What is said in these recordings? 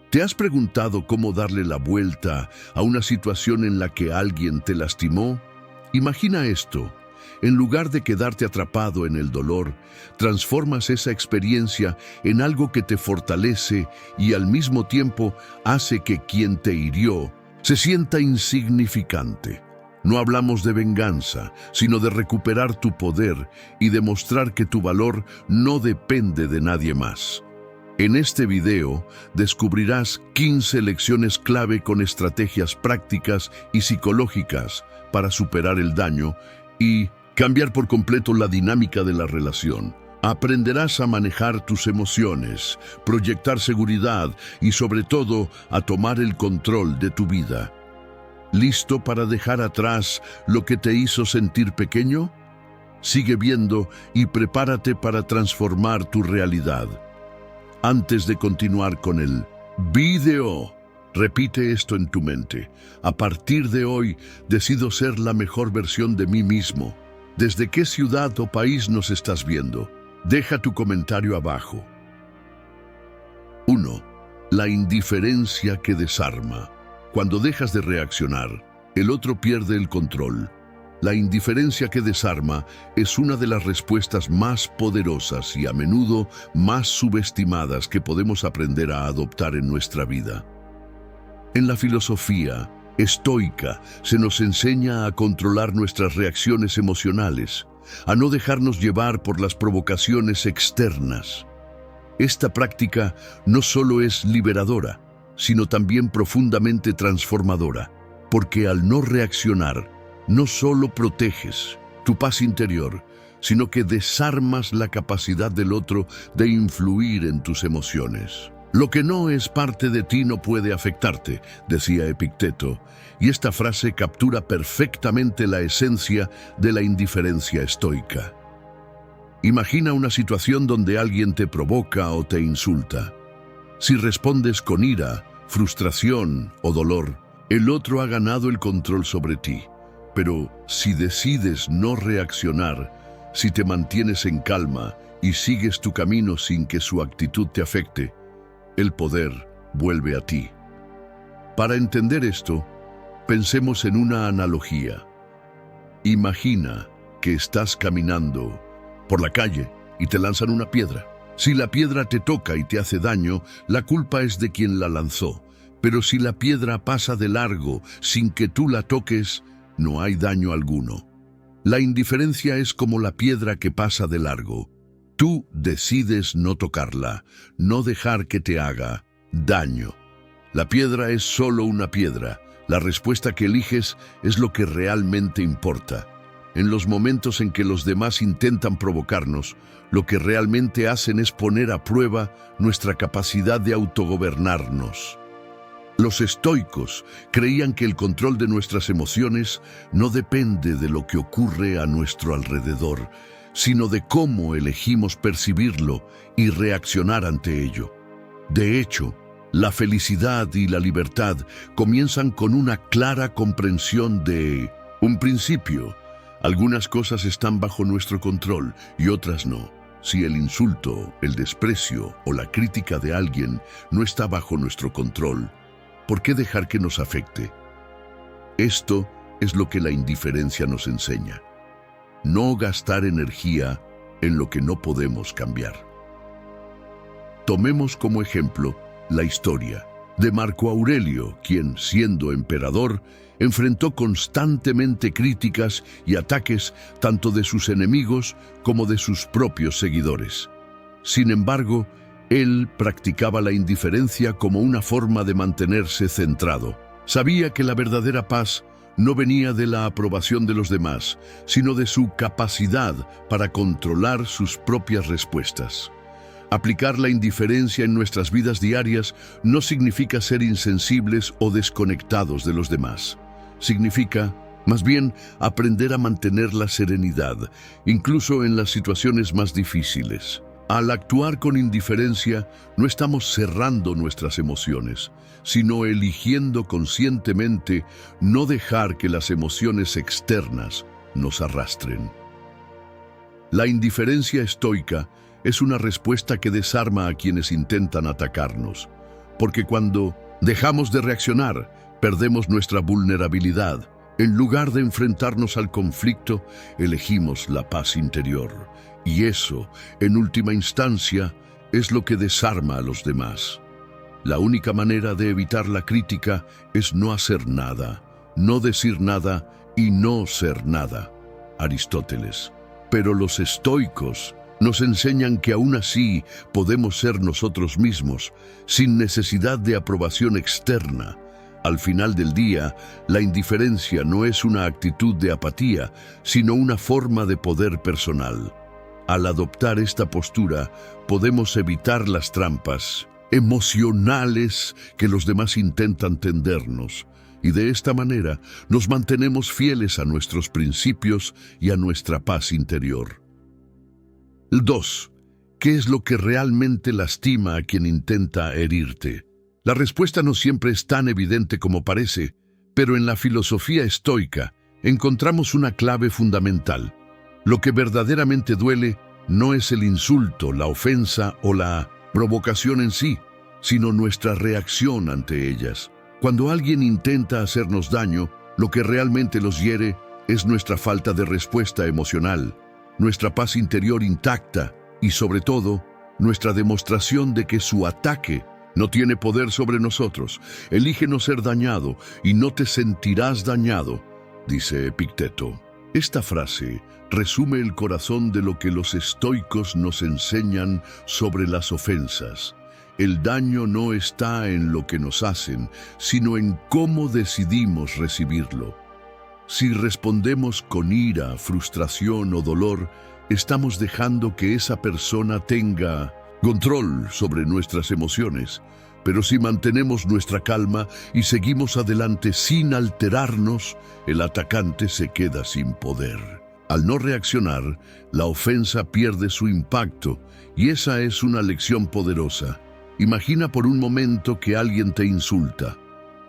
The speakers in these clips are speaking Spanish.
¿Te has preguntado cómo darle la vuelta a una situación en la que alguien te lastimó? Imagina esto. En lugar de quedarte atrapado en el dolor, transformas esa experiencia en algo que te fortalece y al mismo tiempo hace que quien te hirió se sienta insignificante. No hablamos de venganza, sino de recuperar tu poder y demostrar que tu valor no depende de nadie más. En este video descubrirás 15 lecciones clave con estrategias prácticas y psicológicas para superar el daño y cambiar por completo la dinámica de la relación. Aprenderás a manejar tus emociones, proyectar seguridad y sobre todo a tomar el control de tu vida. ¿Listo para dejar atrás lo que te hizo sentir pequeño? Sigue viendo y prepárate para transformar tu realidad. Antes de continuar con el video, repite esto en tu mente. A partir de hoy, decido ser la mejor versión de mí mismo. ¿Desde qué ciudad o país nos estás viendo? Deja tu comentario abajo. 1. La indiferencia que desarma. Cuando dejas de reaccionar, el otro pierde el control. La indiferencia que desarma es una de las respuestas más poderosas y a menudo más subestimadas que podemos aprender a adoptar en nuestra vida. En la filosofía estoica se nos enseña a controlar nuestras reacciones emocionales, a no dejarnos llevar por las provocaciones externas. Esta práctica no solo es liberadora, sino también profundamente transformadora, porque al no reaccionar, no solo proteges tu paz interior, sino que desarmas la capacidad del otro de influir en tus emociones. Lo que no es parte de ti no puede afectarte, decía Epicteto, y esta frase captura perfectamente la esencia de la indiferencia estoica. Imagina una situación donde alguien te provoca o te insulta. Si respondes con ira, frustración o dolor, el otro ha ganado el control sobre ti. Pero si decides no reaccionar, si te mantienes en calma y sigues tu camino sin que su actitud te afecte, el poder vuelve a ti. Para entender esto, pensemos en una analogía. Imagina que estás caminando por la calle y te lanzan una piedra. Si la piedra te toca y te hace daño, la culpa es de quien la lanzó. Pero si la piedra pasa de largo sin que tú la toques, no hay daño alguno. La indiferencia es como la piedra que pasa de largo. Tú decides no tocarla, no dejar que te haga daño. La piedra es solo una piedra. La respuesta que eliges es lo que realmente importa. En los momentos en que los demás intentan provocarnos, lo que realmente hacen es poner a prueba nuestra capacidad de autogobernarnos. Los estoicos creían que el control de nuestras emociones no depende de lo que ocurre a nuestro alrededor, sino de cómo elegimos percibirlo y reaccionar ante ello. De hecho, la felicidad y la libertad comienzan con una clara comprensión de un principio. Algunas cosas están bajo nuestro control y otras no. Si el insulto, el desprecio o la crítica de alguien no está bajo nuestro control, ¿por qué dejar que nos afecte? Esto es lo que la indiferencia nos enseña. No gastar energía en lo que no podemos cambiar. Tomemos como ejemplo la historia de Marco Aurelio, quien, siendo emperador, enfrentó constantemente críticas y ataques tanto de sus enemigos como de sus propios seguidores. Sin embargo, él practicaba la indiferencia como una forma de mantenerse centrado. Sabía que la verdadera paz no venía de la aprobación de los demás, sino de su capacidad para controlar sus propias respuestas. Aplicar la indiferencia en nuestras vidas diarias no significa ser insensibles o desconectados de los demás. Significa, más bien, aprender a mantener la serenidad, incluso en las situaciones más difíciles. Al actuar con indiferencia, no estamos cerrando nuestras emociones, sino eligiendo conscientemente no dejar que las emociones externas nos arrastren. La indiferencia estoica es una respuesta que desarma a quienes intentan atacarnos. porque cuando dejamos de reaccionar, perdemos nuestra vulnerabilidad. En lugar de enfrentarnos al conflicto, elegimos la paz interior. Y eso, en última instancia, es lo que desarma a los demás. La única manera de evitar la crítica es no hacer nada, no decir nada y no ser nada. Aristóteles. Pero los estoicos nos enseñan que aún así podemos ser nosotros mismos, sin necesidad de aprobación externa. Al final del día, la indiferencia no es una actitud de apatía, sino una forma de poder personal. Al adoptar esta postura, podemos evitar las trampas emocionales que los demás intentan tendernos, y de esta manera nos mantenemos fieles a nuestros principios y a nuestra paz interior. 2. ¿Qué es lo que realmente lastima a quien intenta herirte? La respuesta no siempre es tan evidente como parece, pero en la filosofía estoica encontramos una clave fundamental. Lo que verdaderamente duele no es el insulto, la ofensa o la provocación en sí, sino nuestra reacción ante ellas. Cuando alguien intenta hacernos daño, lo que realmente los hiere es nuestra falta de respuesta emocional, nuestra paz interior intacta y, sobre todo, nuestra demostración de que su ataque no tiene poder sobre nosotros. Elige no ser dañado y no te sentirás dañado, dice Epicteto. Esta frase resume el corazón de lo que los estoicos nos enseñan sobre las ofensas. El daño no está en lo que nos hacen, sino en cómo decidimos recibirlo. Si respondemos con ira, frustración o dolor, estamos dejando que esa persona tenga control sobre nuestras emociones. Pero si mantenemos nuestra calma y seguimos adelante sin alterarnos, el atacante se queda sin poder. Al no reaccionar, la ofensa pierde su impacto, y esa es una lección poderosa. Imagina por un momento que alguien te insulta.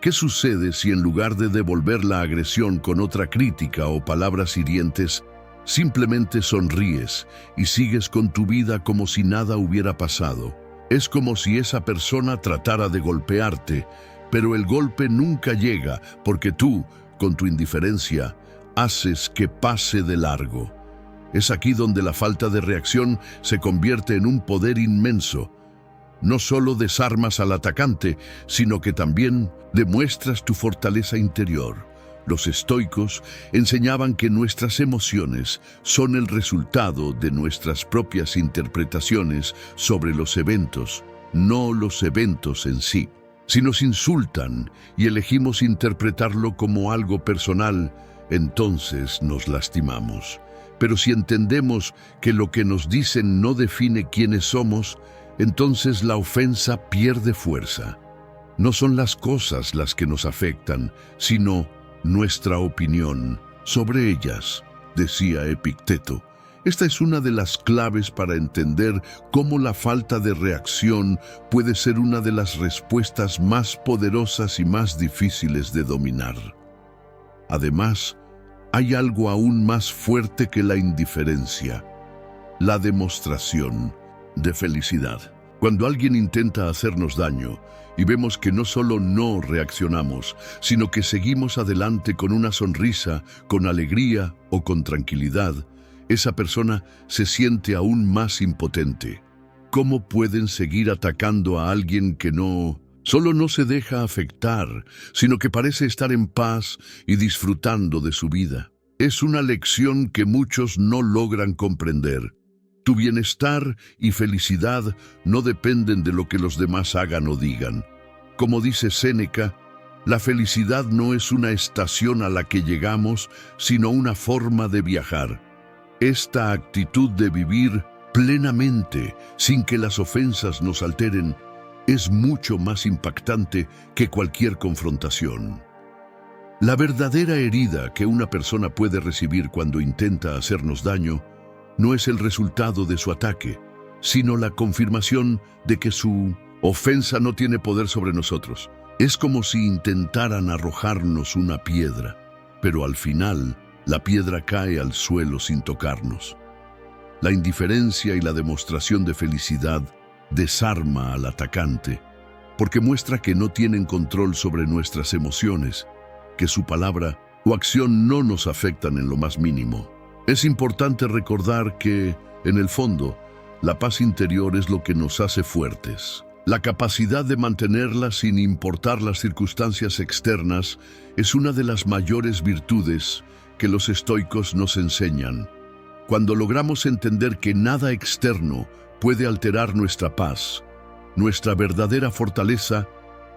¿Qué sucede si en lugar de devolver la agresión con otra crítica o palabras hirientes, simplemente sonríes y sigues con tu vida como si nada hubiera pasado? Es como si esa persona tratara de golpearte, pero el golpe nunca llega porque tú, con tu indiferencia, haces que pase de largo. Es aquí donde la falta de reacción se convierte en un poder inmenso. No solo desarmas al atacante, sino que también demuestras tu fortaleza interior. Los estoicos enseñaban que nuestras emociones son el resultado de nuestras propias interpretaciones sobre los eventos, no los eventos en sí. Si nos insultan y elegimos interpretarlo como algo personal, entonces nos lastimamos. Pero si entendemos que lo que nos dicen no define quiénes somos, entonces la ofensa pierde fuerza. No son las cosas las que nos afectan, sino nuestra opinión sobre ellas, decía Epicteto. Esta es una de las claves para entender cómo la falta de reacción puede ser una de las respuestas más poderosas y más difíciles de dominar. Además, hay algo aún más fuerte que la indiferencia: la demostración de felicidad. Cuando alguien intenta hacernos daño y vemos que no solo no reaccionamos, sino que seguimos adelante con una sonrisa, con alegría o con tranquilidad, esa persona se siente aún más impotente. ¿Cómo pueden seguir atacando a alguien que no solo no se deja afectar, sino que parece estar en paz y disfrutando de su vida? Es una lección que muchos no logran comprender. Tu bienestar y felicidad no dependen de lo que los demás hagan o digan. Como dice Séneca, la felicidad no es una estación a la que llegamos, sino una forma de viajar. Esta actitud de vivir plenamente, sin que las ofensas nos alteren, es mucho más impactante que cualquier confrontación. La verdadera herida que una persona puede recibir cuando intenta hacernos daño no es el resultado de su ataque, sino la confirmación de que su ofensa no tiene poder sobre nosotros. Es como si intentaran arrojarnos una piedra, pero al final la piedra cae al suelo sin tocarnos. La indiferencia y la demostración de felicidad desarma al atacante, porque muestra que no tienen control sobre nuestras emociones, que su palabra o acción no nos afectan en lo más mínimo. Es importante recordar que, en el fondo, la paz interior es lo que nos hace fuertes. La capacidad de mantenerla sin importar las circunstancias externas es una de las mayores virtudes que los estoicos nos enseñan. Cuando logramos entender que nada externo puede alterar nuestra paz, nuestra verdadera fortaleza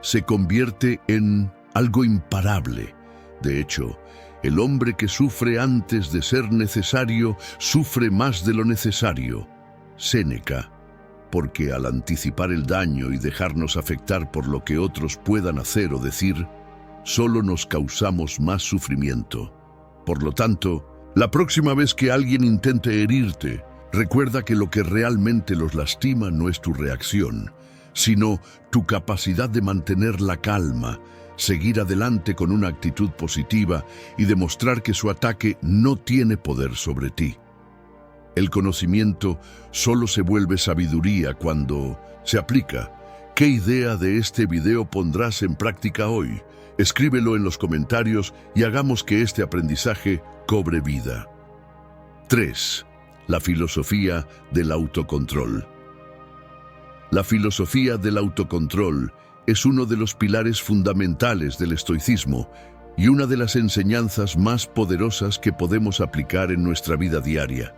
se convierte en algo imparable. De hecho, el hombre que sufre antes de ser necesario sufre más de lo necesario. Séneca, porque al anticipar el daño y dejarnos afectar por lo que otros puedan hacer o decir, solo nos causamos más sufrimiento. Por lo tanto, la próxima vez que alguien intente herirte, recuerda que lo que realmente los lastima no es tu reacción, sino tu capacidad de mantener la calma, seguir adelante con una actitud positiva y demostrar que su ataque no tiene poder sobre ti. El conocimiento solo se vuelve sabiduría cuando se aplica. ¿Qué idea de este video pondrás en práctica hoy? Escríbelo en los comentarios y hagamos que este aprendizaje cobre vida. 3. La filosofía del autocontrol. La filosofía del autocontrol es uno de los pilares fundamentales del estoicismo y una de las enseñanzas más poderosas que podemos aplicar en nuestra vida diaria.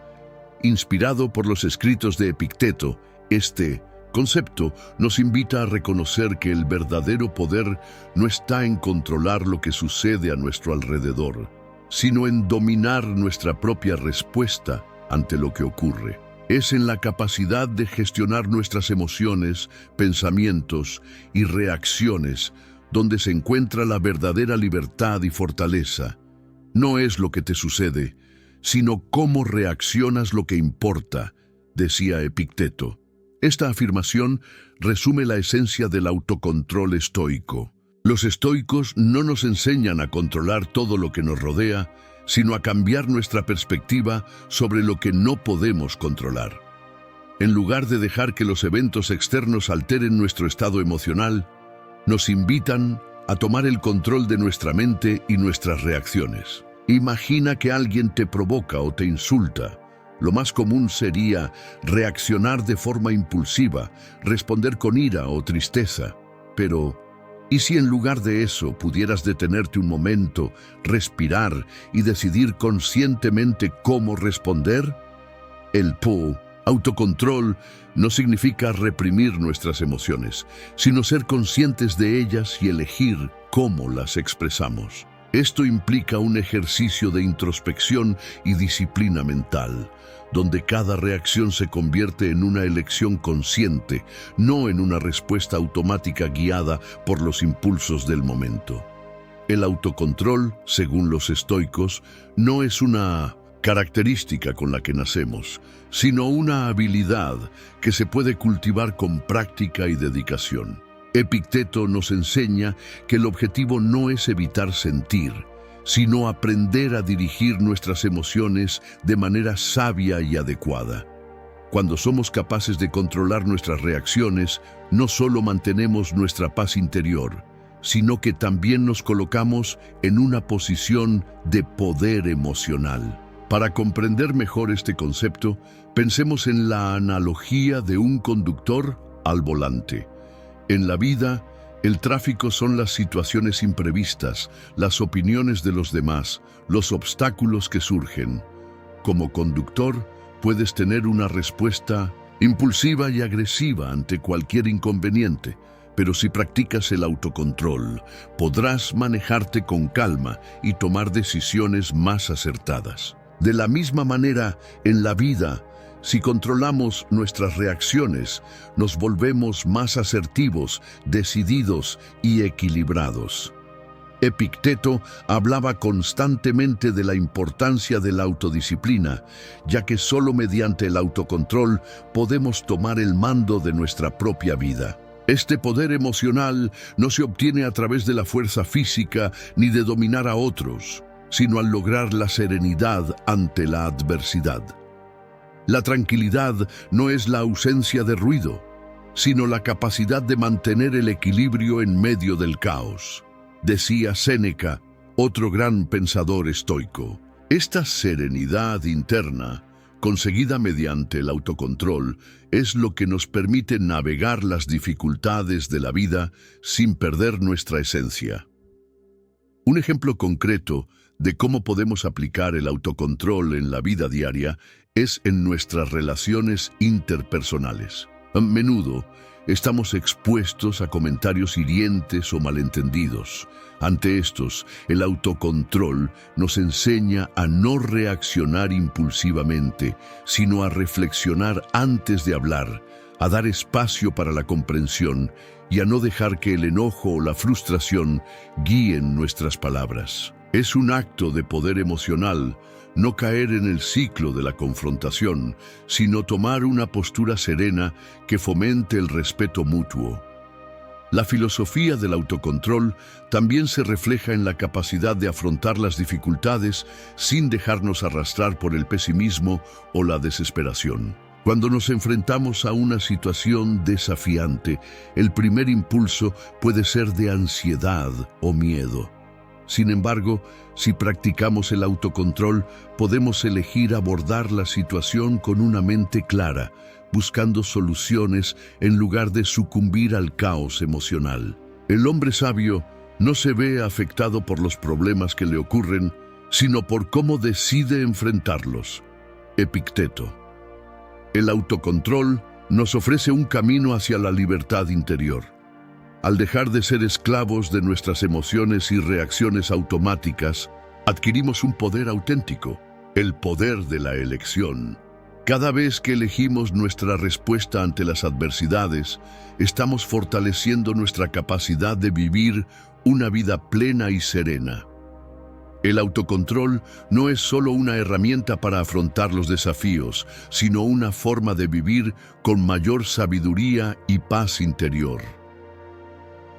Inspirado por los escritos de Epicteto, este concepto nos invita a reconocer que el verdadero poder no está en controlar lo que sucede a nuestro alrededor, sino en dominar nuestra propia respuesta ante lo que ocurre. Es en la capacidad de gestionar nuestras emociones, pensamientos y reacciones donde se encuentra la verdadera libertad y fortaleza. No es lo que te sucede, sino cómo reaccionas lo que importa, decía Epicteto. Esta afirmación resume la esencia del autocontrol estoico. Los estoicos no nos enseñan a controlar todo lo que nos rodea, sino a cambiar nuestra perspectiva sobre lo que no podemos controlar. En lugar de dejar que los eventos externos alteren nuestro estado emocional, nos invitan a tomar el control de nuestra mente y nuestras reacciones. Imagina que alguien te provoca o te insulta. Lo más común sería reaccionar de forma impulsiva, responder con ira o tristeza. Pero, ¿y si en lugar de eso pudieras detenerte un momento, respirar y decidir conscientemente cómo responder? El autocontrol no significa reprimir nuestras emociones, sino ser conscientes de ellas y elegir cómo las expresamos. Esto implica un ejercicio de introspección y disciplina mental, donde cada reacción se convierte en una elección consciente, no en una respuesta automática guiada por los impulsos del momento. El autocontrol, según los estoicos, no es una característica con la que nacemos, sino una habilidad que se puede cultivar con práctica y dedicación. Epicteto nos enseña que el objetivo no es evitar sentir, sino aprender a dirigir nuestras emociones de manera sabia y adecuada. Cuando somos capaces de controlar nuestras reacciones, no solo mantenemos nuestra paz interior, sino que también nos colocamos en una posición de poder emocional. Para comprender mejor este concepto, pensemos en la analogía de un conductor al volante. En la vida, el tráfico son las situaciones imprevistas, las opiniones de los demás, los obstáculos que surgen. Como conductor, puedes tener una respuesta impulsiva y agresiva ante cualquier inconveniente, pero si practicas el autocontrol, podrás manejarte con calma y tomar decisiones más acertadas. De la misma manera, en la vida, si controlamos nuestras reacciones, nos volvemos más asertivos, decididos y equilibrados. Epicteto hablaba constantemente de la importancia de la autodisciplina, ya que solo mediante el autocontrol podemos tomar el mando de nuestra propia vida. Este poder emocional no se obtiene a través de la fuerza física ni de dominar a otros, sino al lograr la serenidad ante la adversidad. La tranquilidad no es la ausencia de ruido, sino la capacidad de mantener el equilibrio en medio del caos. Decía Séneca, otro gran pensador estoico. Esta serenidad interna, conseguida mediante el autocontrol, es lo que nos permite navegar las dificultades de la vida sin perder nuestra esencia. Un ejemplo concreto de cómo podemos aplicar el autocontrol en la vida diaria es en nuestras relaciones interpersonales. A menudo estamos expuestos a comentarios hirientes o malentendidos. Ante estos, el autocontrol nos enseña a no reaccionar impulsivamente, sino a reflexionar antes de hablar, a dar espacio para la comprensión y a no dejar que el enojo o la frustración guíen nuestras palabras. Es un acto de poder emocional no caer en el ciclo de la confrontación, sino tomar una postura serena que fomente el respeto mutuo. La filosofía del autocontrol también se refleja en la capacidad de afrontar las dificultades sin dejarnos arrastrar por el pesimismo o la desesperación. Cuando nos enfrentamos a una situación desafiante, el primer impulso puede ser de ansiedad o miedo. Sin embargo, si practicamos el autocontrol, podemos elegir abordar la situación con una mente clara, buscando soluciones en lugar de sucumbir al caos emocional. El hombre sabio no se ve afectado por los problemas que le ocurren, sino por cómo decide enfrentarlos. Epicteto. El autocontrol nos ofrece un camino hacia la libertad interior. Al dejar de ser esclavos de nuestras emociones y reacciones automáticas, adquirimos un poder auténtico, el poder de la elección. Cada vez que elegimos nuestra respuesta ante las adversidades, estamos fortaleciendo nuestra capacidad de vivir una vida plena y serena. El autocontrol no es solo una herramienta para afrontar los desafíos, sino una forma de vivir con mayor sabiduría y paz interior.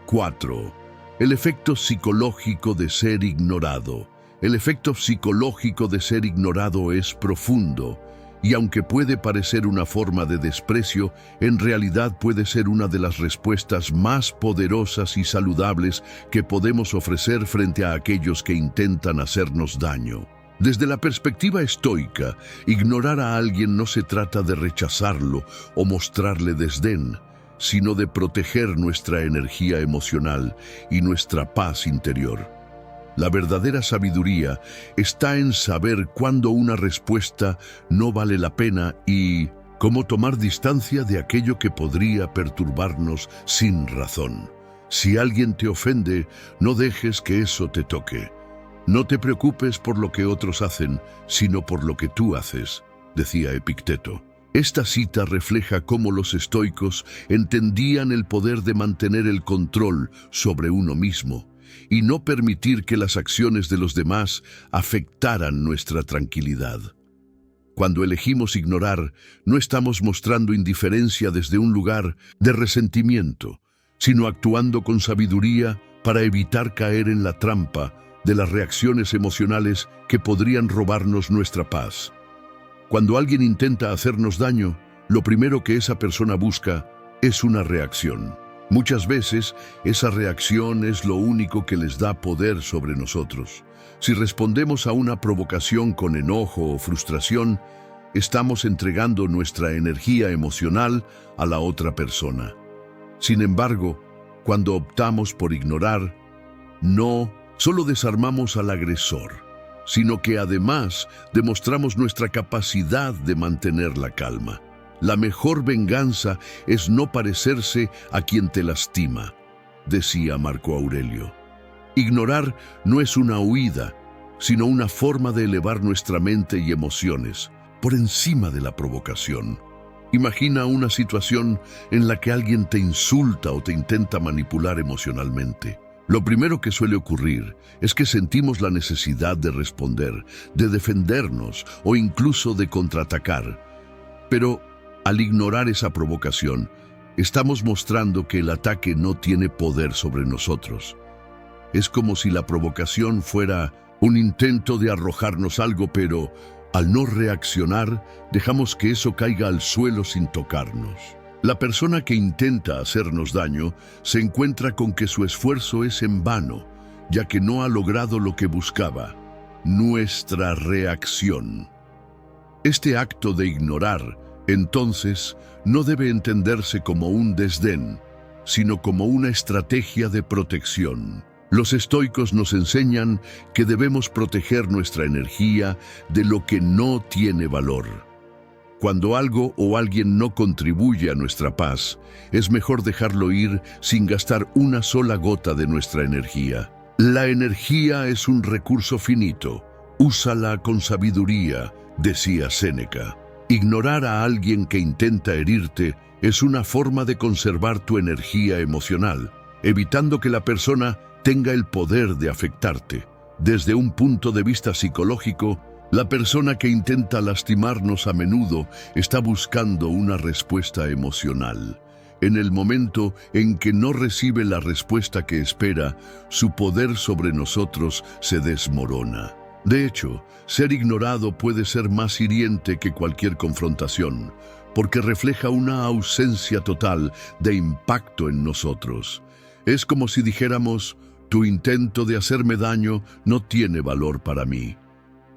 4. El efecto psicológico de ser ignorado. El efecto psicológico de ser ignorado es profundo, y aunque puede parecer una forma de desprecio, en realidad puede ser una de las respuestas más poderosas y saludables que podemos ofrecer frente a aquellos que intentan hacernos daño. Desde la perspectiva estoica, ignorar a alguien no se trata de rechazarlo o mostrarle desdén, sino de proteger nuestra energía emocional y nuestra paz interior. La verdadera sabiduría está en saber cuándo una respuesta no vale la pena y cómo tomar distancia de aquello que podría perturbarnos sin razón. Si alguien te ofende, no dejes que eso te toque. No te preocupes por lo que otros hacen, sino por lo que tú haces, decía Epicteto. Esta cita refleja cómo los estoicos entendían el poder de mantener el control sobre uno mismo y no permitir que las acciones de los demás afectaran nuestra tranquilidad. Cuando elegimos ignorar, no estamos mostrando indiferencia desde un lugar de resentimiento, sino actuando con sabiduría para evitar caer en la trampa de las reacciones emocionales que podrían robarnos nuestra paz. Cuando alguien intenta hacernos daño, lo primero que esa persona busca es una reacción. Muchas veces, esa reacción es lo único que les da poder sobre nosotros. Si respondemos a una provocación con enojo o frustración, estamos entregando nuestra energía emocional a la otra persona. Sin embargo, cuando optamos por ignorar, no solo desarmamos al agresor, sino que además demostramos nuestra capacidad de mantener la calma. La mejor venganza es no parecerse a quien te lastima, decía Marco Aurelio. Ignorar no es una huida, sino una forma de elevar nuestra mente y emociones por encima de la provocación. Imagina una situación en la que alguien te insulta o te intenta manipular emocionalmente. Lo primero que suele ocurrir es que sentimos la necesidad de responder, de defendernos o incluso de contraatacar. Pero al ignorar esa provocación, estamos mostrando que el ataque no tiene poder sobre nosotros. Es como si la provocación fuera un intento de arrojarnos algo, pero al no reaccionar, dejamos que eso caiga al suelo sin tocarnos. La persona que intenta hacernos daño se encuentra con que su esfuerzo es en vano, ya que no ha logrado lo que buscaba, nuestra reacción. Este acto de ignorar, entonces, no debe entenderse como un desdén, sino como una estrategia de protección. Los estoicos nos enseñan que debemos proteger nuestra energía de lo que no tiene valor. Cuando algo o alguien no contribuye a nuestra paz, es mejor dejarlo ir sin gastar una sola gota de nuestra energía. La energía es un recurso finito. Úsala con sabiduría, decía Séneca. Ignorar a alguien que intenta herirte es una forma de conservar tu energía emocional, evitando que la persona tenga el poder de afectarte. Desde un punto de vista psicológico, la persona que intenta lastimarnos a menudo está buscando una respuesta emocional. En el momento en que no recibe la respuesta que espera, su poder sobre nosotros se desmorona. De hecho, ser ignorado puede ser más hiriente que cualquier confrontación, porque refleja una ausencia total de impacto en nosotros. Es como si dijéramos: tu intento de hacerme daño no tiene valor para mí.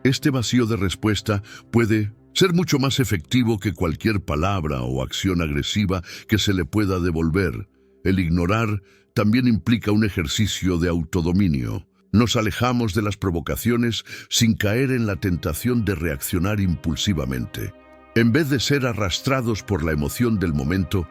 Este vacío de respuesta puede ser mucho más efectivo que cualquier palabra o acción agresiva que se le pueda devolver. El ignorar también implica un ejercicio de autodominio. Nos alejamos de las provocaciones sin caer en la tentación de reaccionar impulsivamente. En vez de ser arrastrados por la emoción del momento,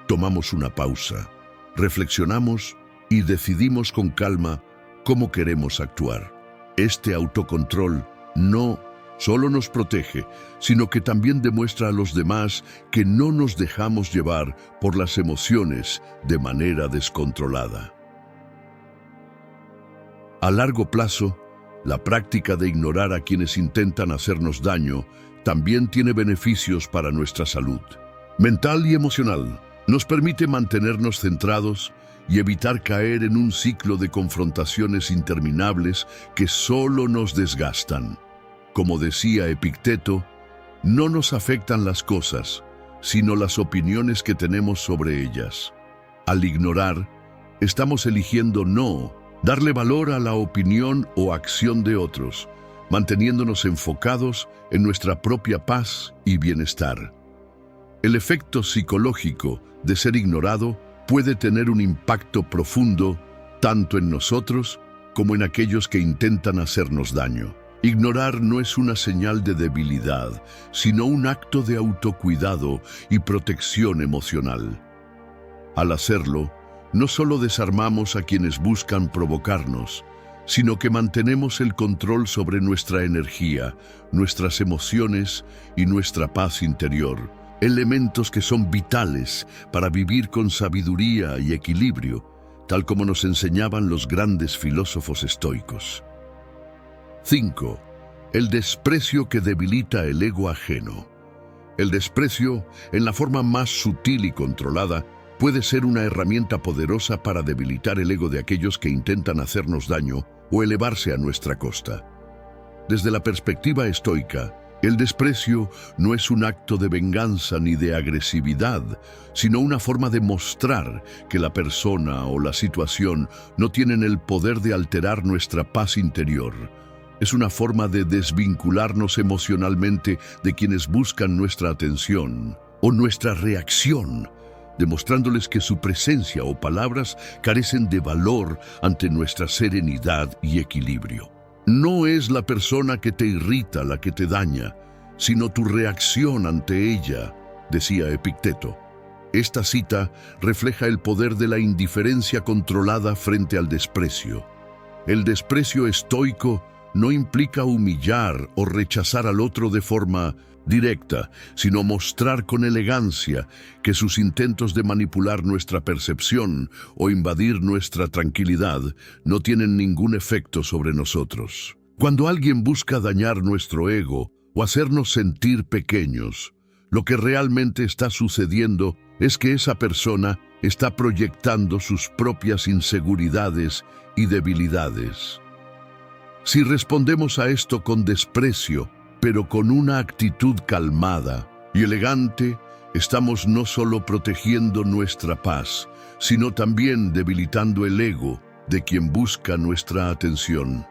tomamos una pausa, reflexionamos y decidimos con calma cómo queremos actuar. Este autocontrol no solo nos protege, sino que también demuestra a los demás que no nos dejamos llevar por las emociones de manera descontrolada. A largo plazo, la práctica de ignorar a quienes intentan hacernos daño también tiene beneficios para nuestra salud mental y emocional. Nos permite mantenernos centrados y evitar caer en un ciclo de confrontaciones interminables que solo nos desgastan. Como decía Epicteto, no nos afectan las cosas, sino las opiniones que tenemos sobre ellas. Al ignorar, estamos eligiendo no darle valor a la opinión o acción de otros, manteniéndonos enfocados en nuestra propia paz y bienestar. El efecto psicológico de ser ignorado puede tener un impacto profundo tanto en nosotros como en aquellos que intentan hacernos daño. Ignorar no es una señal de debilidad, sino un acto de autocuidado y protección emocional. Al hacerlo, no solo desarmamos a quienes buscan provocarnos, sino que mantenemos el control sobre nuestra energía, nuestras emociones y nuestra paz interior, elementos que son vitales para vivir con sabiduría y equilibrio, tal como nos enseñaban los grandes filósofos estoicos. 5. El desprecio que debilita el ego ajeno. El desprecio, en la forma más sutil y controlada, puede ser una herramienta poderosa para debilitar el ego de aquellos que intentan hacernos daño o elevarse a nuestra costa. Desde la perspectiva estoica, el desprecio no es un acto de venganza ni de agresividad, sino una forma de mostrar que la persona o la situación no tienen el poder de alterar nuestra paz interior. Es una forma de desvincularnos emocionalmente de quienes buscan nuestra atención o nuestra reacción, demostrándoles que su presencia o palabras carecen de valor ante nuestra serenidad y equilibrio. No es la persona que te irrita la que te daña, sino tu reacción ante ella, decía Epicteto. Esta cita refleja el poder de la indiferencia controlada frente al desprecio. El desprecio estoico no implica humillar o rechazar al otro de forma directa, sino mostrar con elegancia que sus intentos de manipular nuestra percepción o invadir nuestra tranquilidad no tienen ningún efecto sobre nosotros. Cuando alguien busca dañar nuestro ego o hacernos sentir pequeños, lo que realmente está sucediendo es que esa persona está proyectando sus propias inseguridades y debilidades. Si respondemos a esto con desprecio, pero con una actitud calmada y elegante, estamos no solo protegiendo nuestra paz, sino también debilitando el ego de quien busca nuestra atención.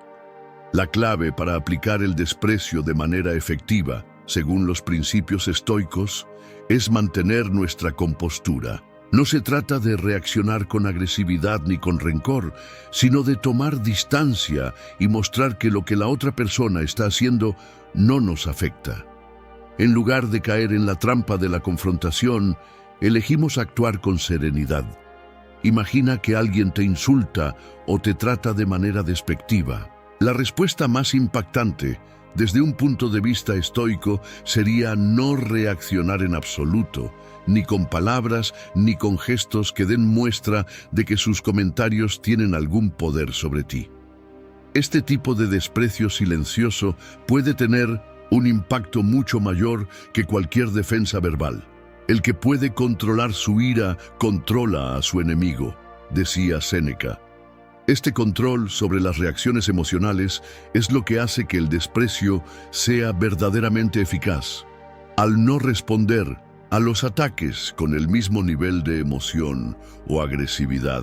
La clave para aplicar el desprecio de manera efectiva, según los principios estoicos, es mantener nuestra compostura. No se trata de reaccionar con agresividad ni con rencor, sino de tomar distancia y mostrar que lo que la otra persona está haciendo no nos afecta. En lugar de caer en la trampa de la confrontación, elegimos actuar con serenidad. Imagina que alguien te insulta o te trata de manera despectiva. La respuesta más impactante, desde un punto de vista estoico, sería no reaccionar en absoluto, ni con palabras ni con gestos que den muestra de que sus comentarios tienen algún poder sobre ti. Este tipo de desprecio silencioso puede tener un impacto mucho mayor que cualquier defensa verbal. El que puede controlar su ira controla a su enemigo, decía Séneca. Este control sobre las reacciones emocionales es lo que hace que el desprecio sea verdaderamente eficaz. Al no responder a los ataques con el mismo nivel de emoción o agresividad,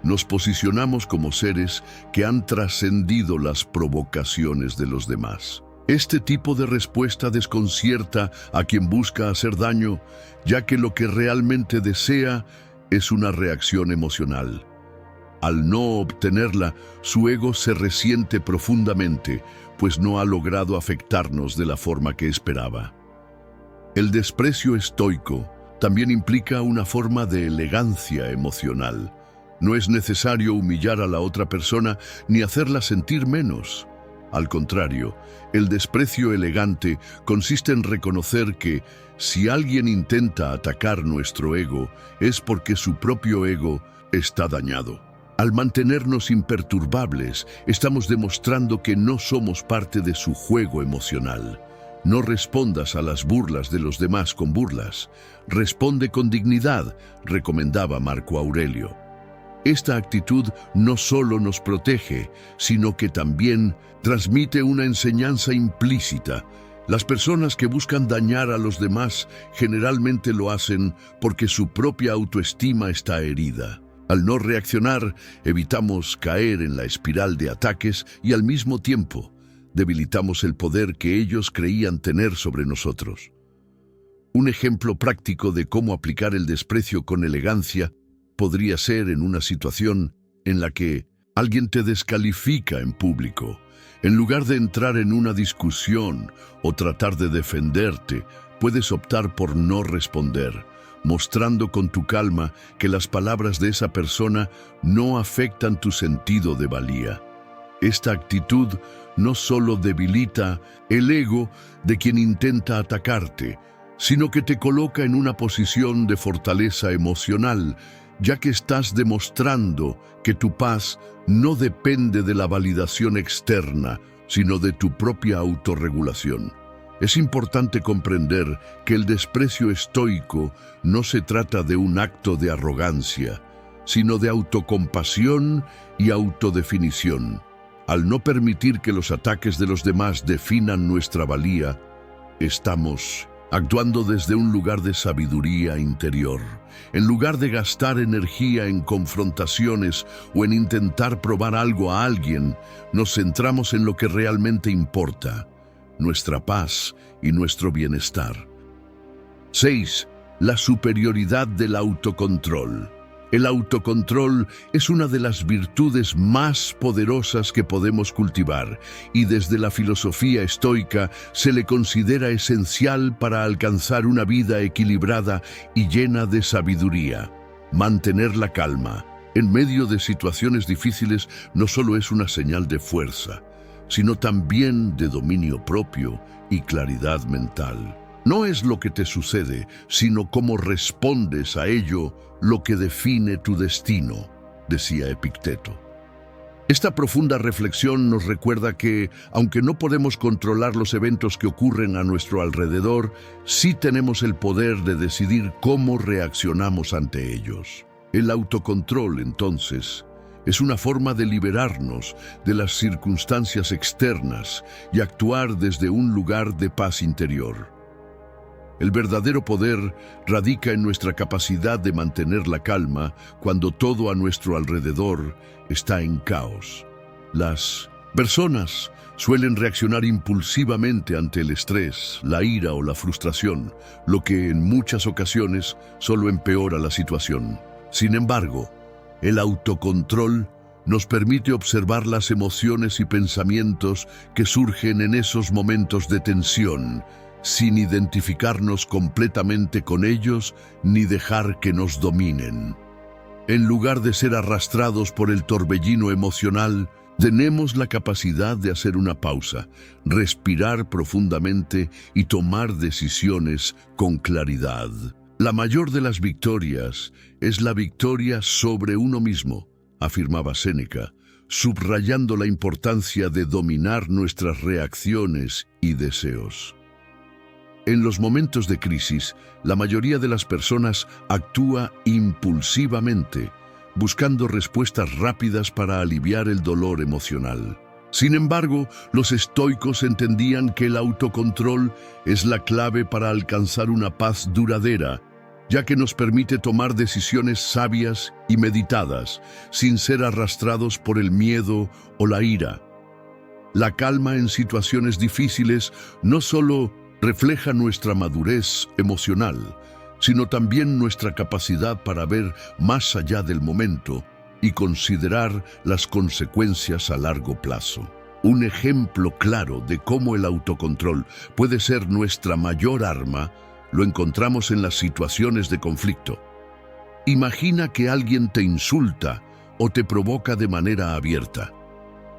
nos posicionamos como seres que han trascendido las provocaciones de los demás. Este tipo de respuesta desconcierta a quien busca hacer daño, ya que lo que realmente desea es una reacción emocional. Al no obtenerla, su ego se resiente profundamente, pues no ha logrado afectarnos de la forma que esperaba. El desprecio estoico también implica una forma de elegancia emocional. No es necesario humillar a la otra persona ni hacerla sentir menos. Al contrario, el desprecio elegante consiste en reconocer que, si alguien intenta atacar nuestro ego, es porque su propio ego está dañado. Al mantenernos imperturbables, estamos demostrando que no somos parte de su juego emocional. No respondas a las burlas de los demás con burlas. Responde con dignidad, recomendaba Marco Aurelio. Esta actitud no solo nos protege, sino que también transmite una enseñanza implícita. Las personas que buscan dañar a los demás generalmente lo hacen porque su propia autoestima está herida. Al no reaccionar, evitamos caer en la espiral de ataques y al mismo tiempo debilitamos el poder que ellos creían tener sobre nosotros. Un ejemplo práctico de cómo aplicar el desprecio con elegancia podría ser en una situación en la que alguien te descalifica en público. En lugar de entrar en una discusión o tratar de defenderte, puedes optar por no responder, mostrando con tu calma que las palabras de esa persona no afectan tu sentido de valía. Esta actitud no solo debilita el ego de quien intenta atacarte, sino que te coloca en una posición de fortaleza emocional, ya que estás demostrando que tu paz no depende de la validación externa, sino de tu propia autorregulación. Es importante comprender que el desprecio estoico no se trata de un acto de arrogancia, sino de autocompasión y autodefinición. Al no permitir que los ataques de los demás definan nuestra valía, estamos actuando desde un lugar de sabiduría interior. En lugar de gastar energía en confrontaciones o en intentar probar algo a alguien, nos centramos en lo que realmente importa: nuestra paz y nuestro bienestar. 6. La superioridad del autocontrol. El autocontrol es una de las virtudes más poderosas que podemos cultivar y desde la filosofía estoica se le considera esencial para alcanzar una vida equilibrada y llena de sabiduría. Mantener la calma en medio de situaciones difíciles no solo es una señal de fuerza, sino también de dominio propio y claridad mental. No es lo que te sucede, sino cómo respondes a ello lo que define tu destino, decía Epicteto. Esta profunda reflexión nos recuerda que, aunque no podemos controlar los eventos que ocurren a nuestro alrededor, sí tenemos el poder de decidir cómo reaccionamos ante ellos. El autocontrol, entonces, es una forma de liberarnos de las circunstancias externas y actuar desde un lugar de paz interior. El verdadero poder radica en nuestra capacidad de mantener la calma cuando todo a nuestro alrededor está en caos. Las personas suelen reaccionar impulsivamente ante el estrés, la ira o la frustración, lo que en muchas ocasiones solo empeora la situación. Sin embargo, el autocontrol nos permite observar las emociones y pensamientos que surgen en esos momentos de tensión, sin identificarnos completamente con ellos ni dejar que nos dominen. En lugar de ser arrastrados por el torbellino emocional, tenemos la capacidad de hacer una pausa, respirar profundamente y tomar decisiones con claridad. La mayor de las victorias es la victoria sobre uno mismo, afirmaba Séneca, subrayando la importancia de dominar nuestras reacciones y deseos. En los momentos de crisis, la mayoría de las personas actúa impulsivamente, buscando respuestas rápidas para aliviar el dolor emocional. Sin embargo, los estoicos entendían que el autocontrol es la clave para alcanzar una paz duradera, ya que nos permite tomar decisiones sabias y meditadas, sin ser arrastrados por el miedo o la ira. La calma en situaciones difíciles no solo refleja nuestra madurez emocional, sino también nuestra capacidad para ver más allá del momento y considerar las consecuencias a largo plazo. Un ejemplo claro de cómo el autocontrol puede ser nuestra mayor arma lo encontramos en las situaciones de conflicto. Imagina que alguien te insulta o te provoca de manera abierta.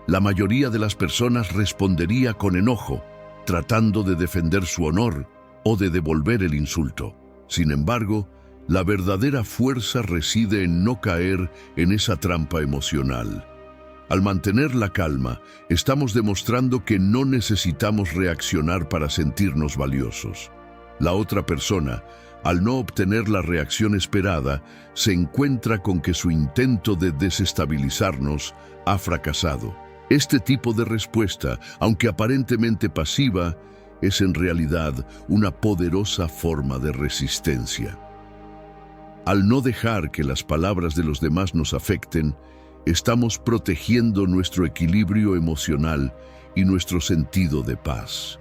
La mayoría de las personas respondería con enojo, tratando de defender su honor o de devolver el insulto. Sin embargo, la verdadera fuerza reside en no caer en esa trampa emocional. Al mantener la calma, estamos demostrando que no necesitamos reaccionar para sentirnos valiosos. La otra persona, al no obtener la reacción esperada, se encuentra con que su intento de desestabilizarnos ha fracasado. Este tipo de respuesta, aunque aparentemente pasiva, es en realidad una poderosa forma de resistencia. Al no dejar que las palabras de los demás nos afecten, estamos protegiendo nuestro equilibrio emocional y nuestro sentido de paz.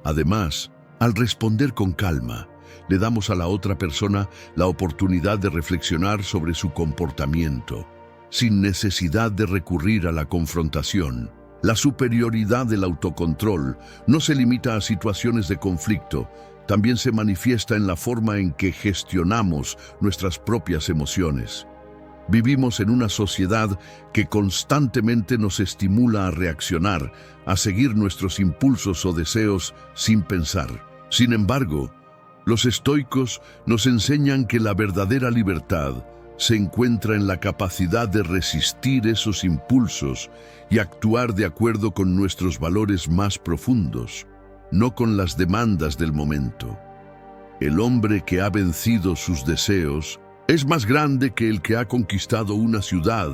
Además, al responder con calma, le damos a la otra persona la oportunidad de reflexionar sobre su comportamiento, sin necesidad de recurrir a la confrontación. La superioridad del autocontrol no se limita a situaciones de conflicto, también se manifiesta en la forma en que gestionamos nuestras propias emociones. Vivimos en una sociedad que constantemente nos estimula a reaccionar, a seguir nuestros impulsos o deseos sin pensar. Sin embargo, los estoicos nos enseñan que la verdadera libertad se encuentra en la capacidad de resistir esos impulsos y actuar de acuerdo con nuestros valores más profundos, no con las demandas del momento. El hombre que ha vencido sus deseos es más grande que el que ha conquistado una ciudad,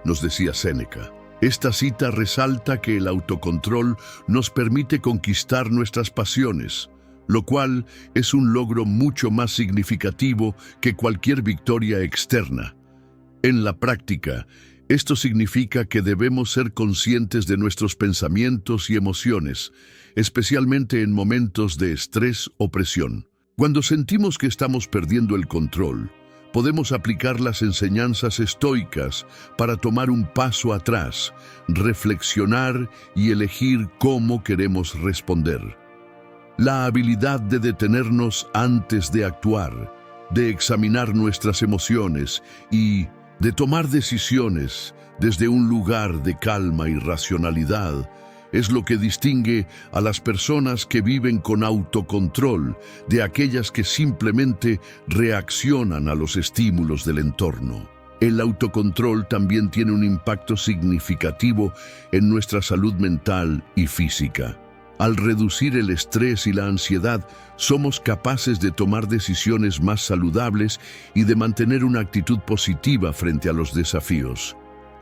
nos decía Séneca. Esta cita resalta que el autocontrol nos permite conquistar nuestras pasiones, lo cual es un logro mucho más significativo que cualquier victoria externa. En la práctica, esto significa que debemos ser conscientes de nuestros pensamientos y emociones, especialmente en momentos de estrés o presión. Cuando sentimos que estamos perdiendo el control, podemos aplicar las enseñanzas estoicas para tomar un paso atrás, reflexionar y elegir cómo queremos responder. La habilidad de detenernos antes de actuar, de examinar nuestras emociones y de tomar decisiones desde un lugar de calma y racionalidad es lo que distingue a las personas que viven con autocontrol de aquellas que simplemente reaccionan a los estímulos del entorno. El autocontrol también tiene un impacto significativo en nuestra salud mental y física. Al reducir el estrés y la ansiedad, somos capaces de tomar decisiones más saludables y de mantener una actitud positiva frente a los desafíos.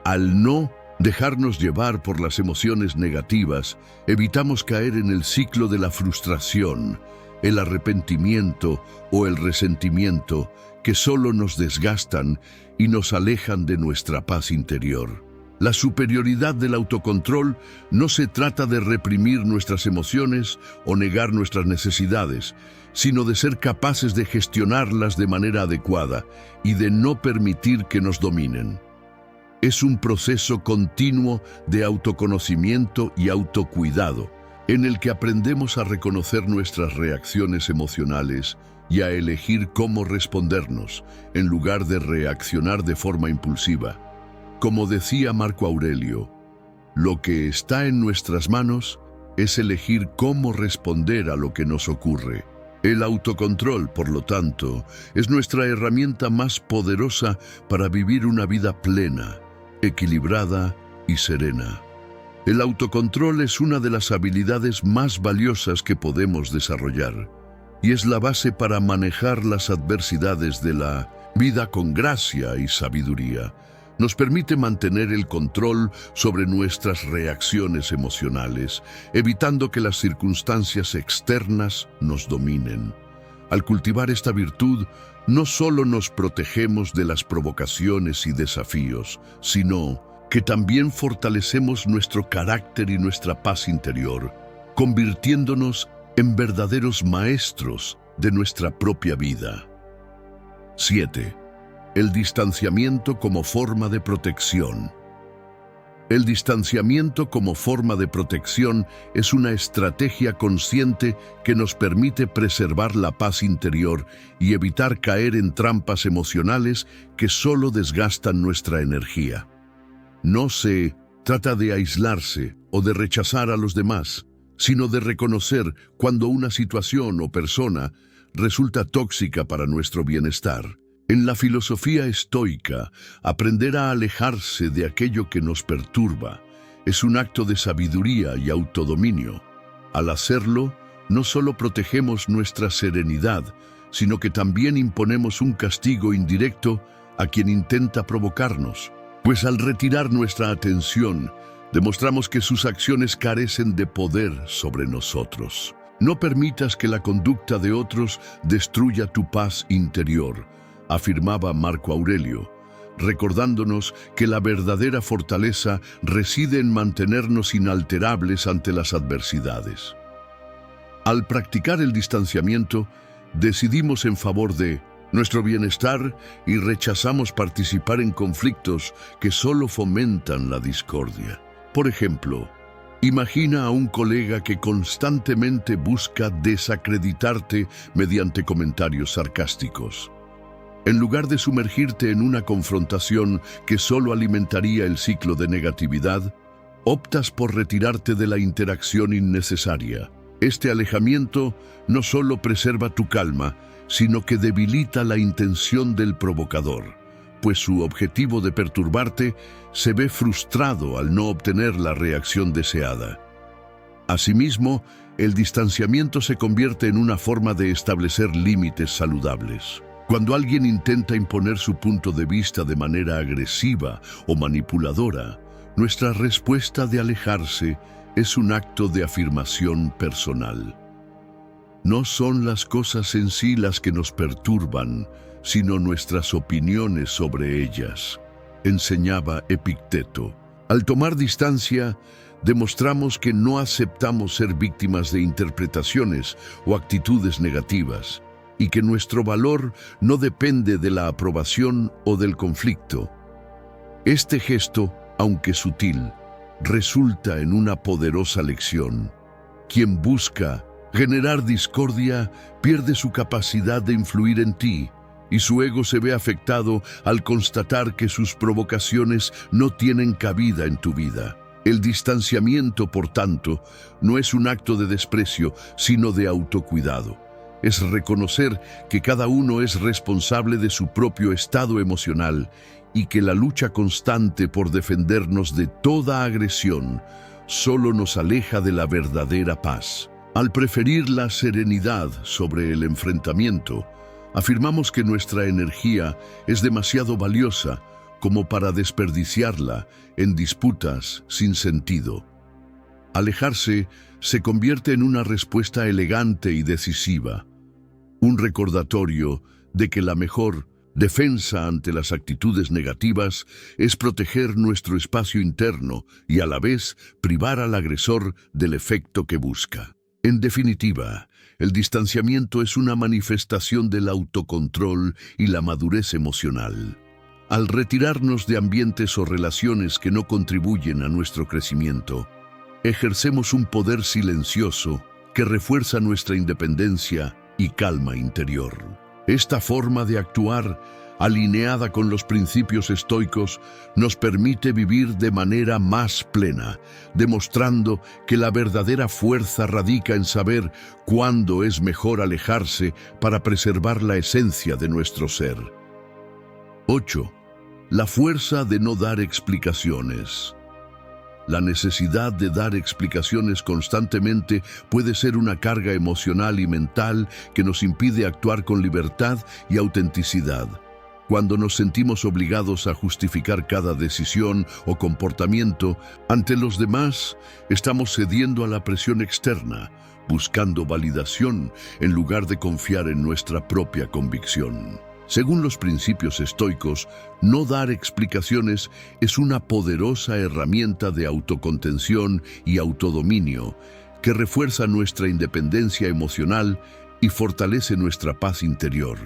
Al no dejarnos llevar por las emociones negativas, evitamos caer en el ciclo de la frustración, el arrepentimiento o el resentimiento, que solo nos desgastan y nos alejan de nuestra paz interior. La superioridad del autocontrol no se trata de reprimir nuestras emociones o negar nuestras necesidades, sino de ser capaces de gestionarlas de manera adecuada y de no permitir que nos dominen. Es un proceso continuo de autoconocimiento y autocuidado, en el que aprendemos a reconocer nuestras reacciones emocionales y a elegir cómo respondernos, en lugar de reaccionar de forma impulsiva. Como decía Marco Aurelio, lo que está en nuestras manos es elegir cómo responder a lo que nos ocurre. El autocontrol, por lo tanto, es nuestra herramienta más poderosa para vivir una vida plena, equilibrada y serena. El autocontrol es una de las habilidades más valiosas que podemos desarrollar y es la base para manejar las adversidades de la vida con gracia y sabiduría. Nos permite mantener el control sobre nuestras reacciones emocionales, evitando que las circunstancias externas nos dominen. Al cultivar esta virtud, no solo nos protegemos de las provocaciones y desafíos, sino que también fortalecemos nuestro carácter y nuestra paz interior, convirtiéndonos en verdaderos maestros de nuestra propia vida. 7. El distanciamiento como forma de protección. El distanciamiento como forma de protección es una estrategia consciente que nos permite preservar la paz interior y evitar caer en trampas emocionales que solo desgastan nuestra energía. No se trata de aislarse o de rechazar a los demás, sino de reconocer cuando una situación o persona resulta tóxica para nuestro bienestar. En la filosofía estoica, aprender a alejarse de aquello que nos perturba es un acto de sabiduría y autodominio. Al hacerlo, no solo protegemos nuestra serenidad, sino que también imponemos un castigo indirecto a quien intenta provocarnos. Pues al retirar nuestra atención, demostramos que sus acciones carecen de poder sobre nosotros. No permitas que la conducta de otros destruya tu paz interior, afirmaba Marco Aurelio, recordándonos que la verdadera fortaleza reside en mantenernos inalterables ante las adversidades. Al practicar el distanciamiento, decidimos en favor de nuestro bienestar y rechazamos participar en conflictos que solo fomentan la discordia. Por ejemplo, imagina a un colega que constantemente busca desacreditarte mediante comentarios sarcásticos. En lugar de sumergirte en una confrontación que solo alimentaría el ciclo de negatividad, optas por retirarte de la interacción innecesaria. Este alejamiento no solo preserva tu calma, sino que debilita la intención del provocador, pues su objetivo de perturbarte se ve frustrado al no obtener la reacción deseada. Asimismo, el distanciamiento se convierte en una forma de establecer límites saludables. Cuando alguien intenta imponer su punto de vista de manera agresiva o manipuladora, nuestra respuesta de alejarse es un acto de afirmación personal. No son las cosas en sí las que nos perturban, sino nuestras opiniones sobre ellas, enseñaba Epicteto. Al tomar distancia, demostramos que no aceptamos ser víctimas de interpretaciones o actitudes negativas, y que nuestro valor no depende de la aprobación o del conflicto. Este gesto, aunque sutil, resulta en una poderosa lección. Quien busca generar discordia pierde su capacidad de influir en ti, y su ego se ve afectado al constatar que sus provocaciones no tienen cabida en tu vida. El distanciamiento, por tanto, no es un acto de desprecio, sino de autocuidado. Es reconocer que cada uno es responsable de su propio estado emocional y que la lucha constante por defendernos de toda agresión solo nos aleja de la verdadera paz. Al preferir la serenidad sobre el enfrentamiento, afirmamos que nuestra energía es demasiado valiosa como para desperdiciarla en disputas sin sentido. Alejarse se convierte en una respuesta elegante y decisiva, un recordatorio de que la mejor defensa ante las actitudes negativas es proteger nuestro espacio interno y a la vez privar al agresor del efecto que busca. En definitiva, el distanciamiento es una manifestación del autocontrol y la madurez emocional. Al retirarnos de ambientes o relaciones que no contribuyen a nuestro crecimiento, ejercemos un poder silencioso que refuerza nuestra independencia y calma interior. Esta forma de actuar, alineada con los principios estoicos, nos permite vivir de manera más plena, demostrando que la verdadera fuerza radica en saber cuándo es mejor alejarse para preservar la esencia de nuestro ser. 8. La fuerza de no dar explicaciones. La necesidad de dar explicaciones constantemente puede ser una carga emocional y mental que nos impide actuar con libertad y autenticidad. Cuando nos sentimos obligados a justificar cada decisión o comportamiento ante los demás, estamos cediendo a la presión externa, buscando validación en lugar de confiar en nuestra propia convicción. Según los principios estoicos, no dar explicaciones es una poderosa herramienta de autocontención y autodominio que refuerza nuestra independencia emocional y fortalece nuestra paz interior.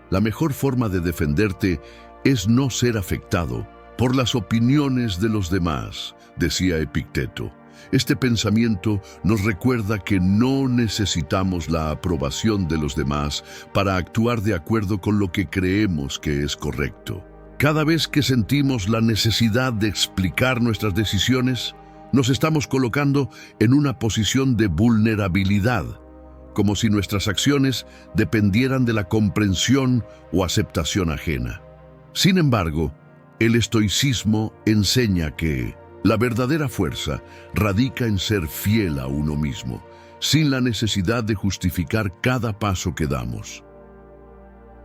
La mejor forma de defenderte es no ser afectado por las opiniones de los demás, decía Epicteto. Este pensamiento nos recuerda que no necesitamos la aprobación de los demás para actuar de acuerdo con lo que creemos que es correcto. Cada vez que sentimos la necesidad de explicar nuestras decisiones, nos estamos colocando en una posición de vulnerabilidad, como si nuestras acciones dependieran de la comprensión o aceptación ajena. Sin embargo, el estoicismo enseña que la verdadera fuerza radica en ser fiel a uno mismo, sin la necesidad de justificar cada paso que damos.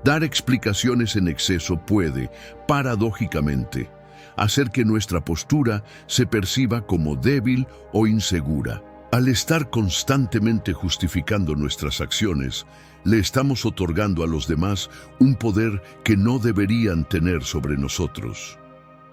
Dar explicaciones en exceso puede, paradójicamente, hacer que nuestra postura se perciba como débil o insegura. Al estar constantemente justificando nuestras acciones, le estamos otorgando a los demás un poder que no deberían tener sobre nosotros.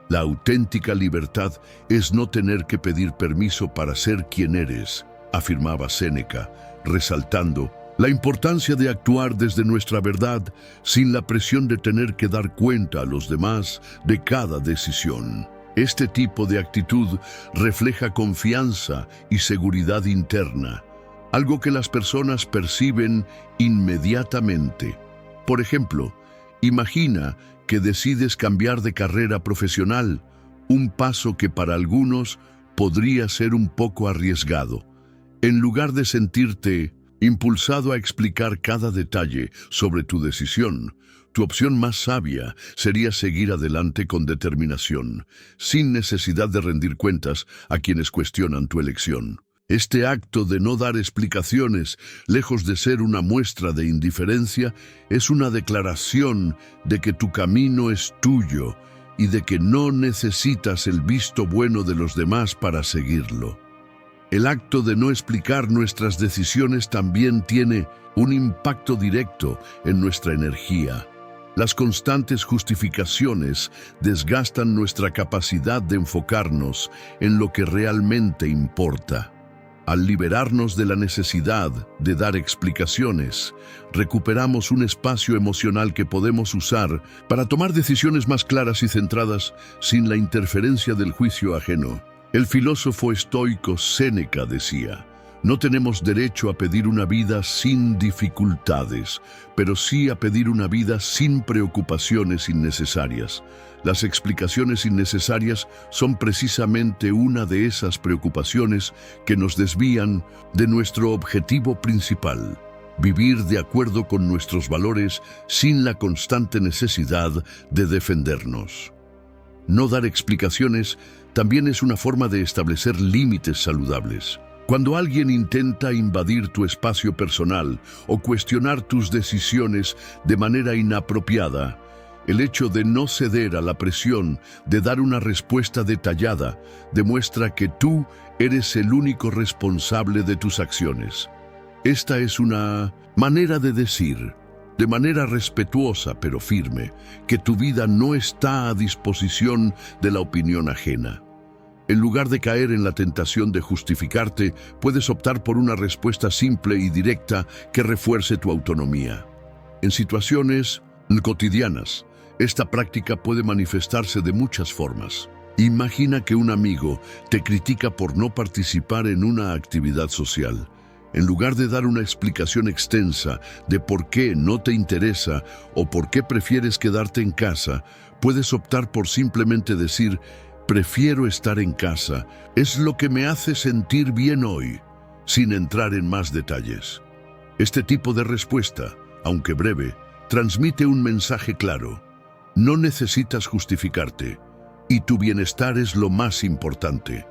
La auténtica libertad es no tener que pedir permiso para ser quien eres, afirmaba Séneca, resaltando la importancia de actuar desde nuestra verdad sin la presión de tener que dar cuenta a los demás de cada decisión. Este tipo de actitud refleja confianza y seguridad interna, algo que las personas perciben inmediatamente. Por ejemplo, imagina que decides cambiar de carrera profesional, un paso que para algunos podría ser un poco arriesgado. En lugar de sentirte impulsado a explicar cada detalle sobre tu decisión, tu opción más sabia sería seguir adelante con determinación, sin necesidad de rendir cuentas a quienes cuestionan tu elección. Este acto de no dar explicaciones, lejos de ser una muestra de indiferencia, es una declaración de que tu camino es tuyo y de que no necesitas el visto bueno de los demás para seguirlo. El acto de no explicar nuestras decisiones también tiene un impacto directo en nuestra energía. Las constantes justificaciones desgastan nuestra capacidad de enfocarnos en lo que realmente importa. Al liberarnos de la necesidad de dar explicaciones, recuperamos un espacio emocional que podemos usar para tomar decisiones más claras y centradas sin la interferencia del juicio ajeno. El filósofo estoico Séneca decía: no tenemos derecho a pedir una vida sin dificultades, pero sí a pedir una vida sin preocupaciones innecesarias. Las explicaciones innecesarias son precisamente una de esas preocupaciones que nos desvían de nuestro objetivo principal: vivir de acuerdo con nuestros valores sin la constante necesidad de defendernos. No dar explicaciones también es una forma de establecer límites saludables. Cuando alguien intenta invadir tu espacio personal o cuestionar tus decisiones de manera inapropiada, El hecho de no ceder a la presión de dar una respuesta detallada demuestra que tú eres el único responsable de tus acciones. Esta es una manera de decir, de manera respetuosa pero firme, que tu vida no está a disposición de la opinión ajena. En lugar de caer en la tentación de justificarte, puedes optar por una respuesta simple y directa que refuerce tu autonomía. En situaciones cotidianas, esta práctica puede manifestarse de muchas formas. Imagina que un amigo te critica por no participar en una actividad social. En lugar de dar una explicación extensa de por qué no te interesa o por qué prefieres quedarte en casa, puedes optar por simplemente decir: prefiero estar en casa, es lo que me hace sentir bien hoy, sin entrar en más detalles. Este tipo de respuesta, aunque breve, transmite un mensaje claro. No necesitas justificarte, y tu bienestar es lo más importante.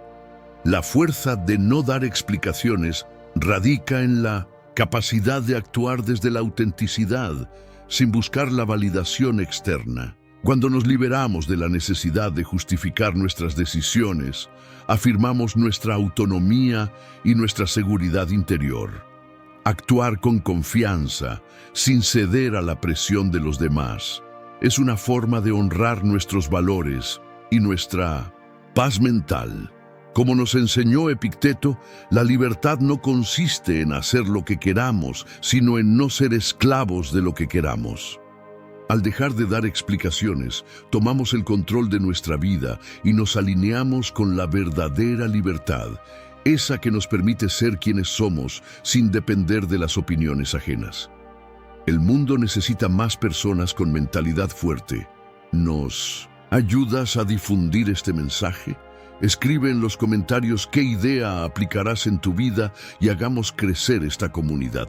La fuerza de no dar explicaciones radica en la capacidad de actuar desde la autenticidad, sin buscar la validación externa. Cuando nos liberamos de la necesidad de justificar nuestras decisiones, afirmamos nuestra autonomía y nuestra seguridad interior. Actuar con confianza, sin ceder a la presión de los demás, es una forma de honrar nuestros valores y nuestra paz mental. Como nos enseñó Epicteto, la libertad no consiste en hacer lo que queramos, sino en no ser esclavos de lo que queramos. Al dejar de dar explicaciones, tomamos el control de nuestra vida y nos alineamos con la verdadera libertad, esa que nos permite ser quienes somos sin depender de las opiniones ajenas. El mundo necesita más personas con mentalidad fuerte. ¿Nos ayudas a difundir este mensaje? Escribe en los comentarios qué idea aplicarás en tu vida y hagamos crecer esta comunidad.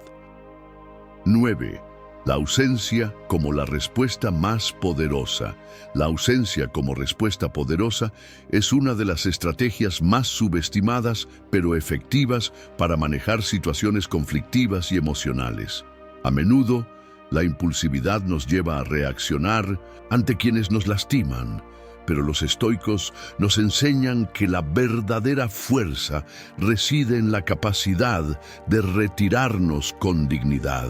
9. La ausencia como la respuesta más poderosa. La ausencia como respuesta poderosa es una de las estrategias más subestimadas pero efectivas para manejar situaciones conflictivas y emocionales. A menudo, la impulsividad nos lleva a reaccionar ante quienes nos lastiman, pero los estoicos nos enseñan que la verdadera fuerza reside en la capacidad de retirarnos con dignidad.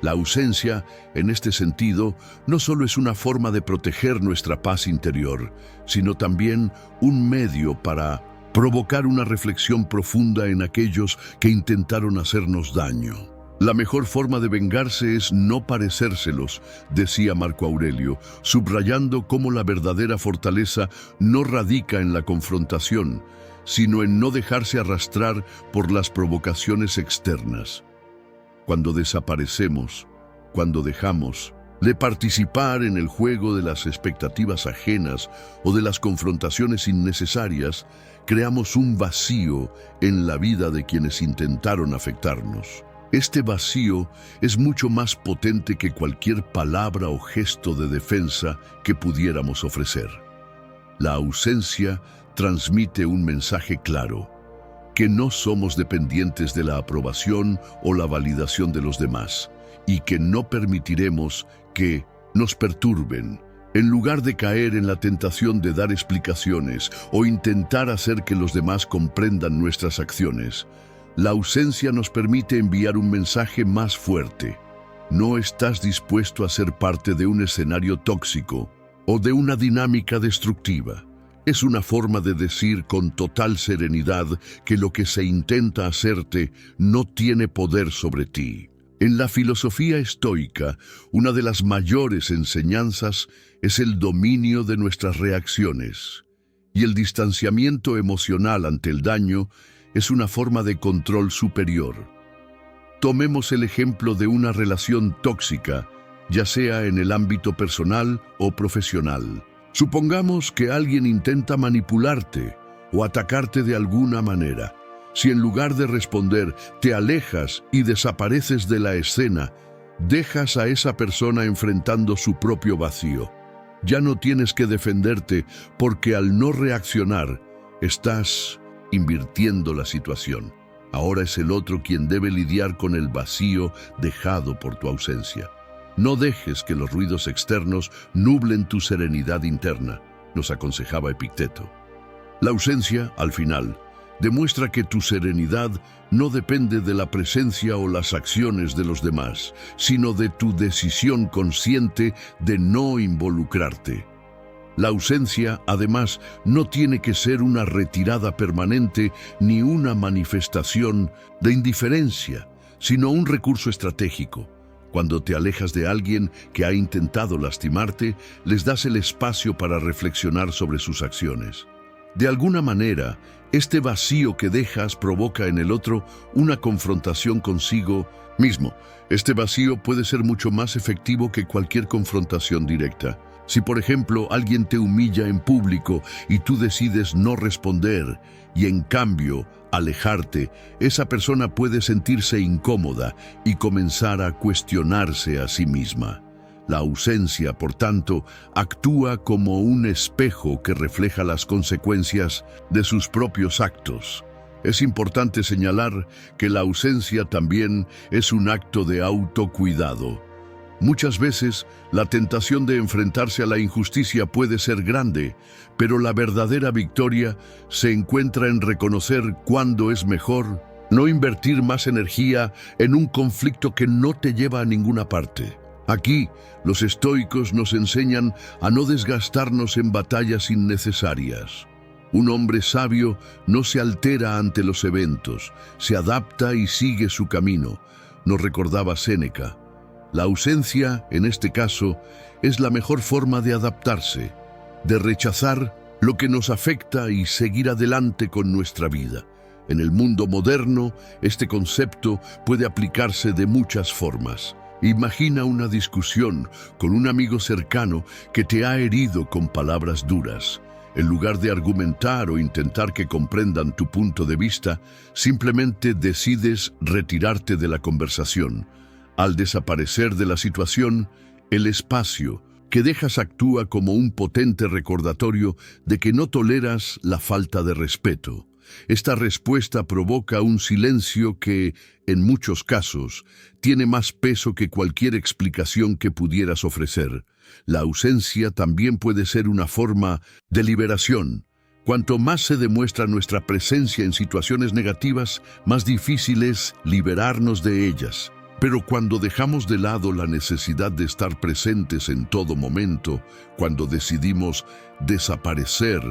La ausencia, en este sentido, no solo es una forma de proteger nuestra paz interior, sino también un medio para provocar una reflexión profunda en aquellos que intentaron hacernos daño. La mejor forma de vengarse es no parecérselos, decía Marco Aurelio, subrayando cómo la verdadera fortaleza no radica en la confrontación, sino en no dejarse arrastrar por las provocaciones externas. Cuando desaparecemos, cuando dejamos de participar en el juego de las expectativas ajenas o de las confrontaciones innecesarias, creamos un vacío en la vida de quienes intentaron afectarnos. Este vacío es mucho más potente que cualquier palabra o gesto de defensa que pudiéramos ofrecer. La ausencia transmite un mensaje claro: que no somos dependientes de la aprobación o la validación de los demás, y que no permitiremos que nos perturben. En lugar de caer en la tentación de dar explicaciones o intentar hacer que los demás comprendan nuestras acciones, la ausencia nos permite enviar un mensaje más fuerte. No estás dispuesto a ser parte de un escenario tóxico o de una dinámica destructiva. Es una forma de decir con total serenidad que lo que se intenta hacerte no tiene poder sobre ti. En la filosofía estoica, una de las mayores enseñanzas es el dominio de nuestras reacciones, y el distanciamiento emocional ante el daño es una forma de control superior. Tomemos el ejemplo de una relación tóxica, ya sea en el ámbito personal o profesional. Supongamos que alguien intenta manipularte o atacarte de alguna manera. Si en lugar de responder te alejas y desapareces de la escena, dejas a esa persona enfrentando su propio vacío. Ya no tienes que defenderte porque al no reaccionar, estás invirtiendo la situación. Ahora es el otro quien debe lidiar con el vacío dejado por tu ausencia. No dejes que los ruidos externos nublen tu serenidad interna, nos aconsejaba Epicteto. La ausencia, al final, demuestra que tu serenidad no depende de la presencia o las acciones de los demás, sino de tu decisión consciente de no involucrarte. La ausencia, además, no tiene que ser una retirada permanente ni una manifestación de indiferencia, sino un recurso estratégico. Cuando te alejas de alguien que ha intentado lastimarte, les das el espacio para reflexionar sobre sus acciones. De alguna manera, este vacío que dejas provoca en el otro una confrontación consigo mismo. Este vacío puede ser mucho más efectivo que cualquier confrontación directa. Si, por ejemplo, alguien te humilla en público y tú decides no responder y, en cambio, alejarte, esa persona puede sentirse incómoda y comenzar a cuestionarse a sí misma. La ausencia, por tanto, actúa como un espejo que refleja las consecuencias de sus propios actos. Es importante señalar que la ausencia también es un acto de autocuidado. Muchas veces, la tentación de enfrentarse a la injusticia puede ser grande, pero la verdadera victoria se encuentra en reconocer cuándo es mejor no invertir más energía en un conflicto que no te lleva a ninguna parte. Aquí, los estoicos nos enseñan a no desgastarnos en batallas innecesarias. Un hombre sabio no se altera ante los eventos, se adapta y sigue su camino, nos recordaba Séneca. La ausencia, en este caso, es la mejor forma de adaptarse, de rechazar lo que nos afecta y seguir adelante con nuestra vida. En el mundo moderno, este concepto puede aplicarse de muchas formas. Imagina una discusión con un amigo cercano que te ha herido con palabras duras. En lugar de argumentar o intentar que comprendan tu punto de vista, simplemente decides retirarte de la conversación. Al desaparecer de la situación, el espacio que dejas actúa como un potente recordatorio de que no toleras la falta de respeto. Esta respuesta provoca un silencio que, en muchos casos, tiene más peso que cualquier explicación que pudieras ofrecer. La ausencia también puede ser una forma de liberación. Cuanto más se demuestra nuestra presencia en situaciones negativas, más difícil es liberarnos de ellas. Pero cuando dejamos de lado la necesidad de estar presentes en todo momento, cuando decidimos desaparecer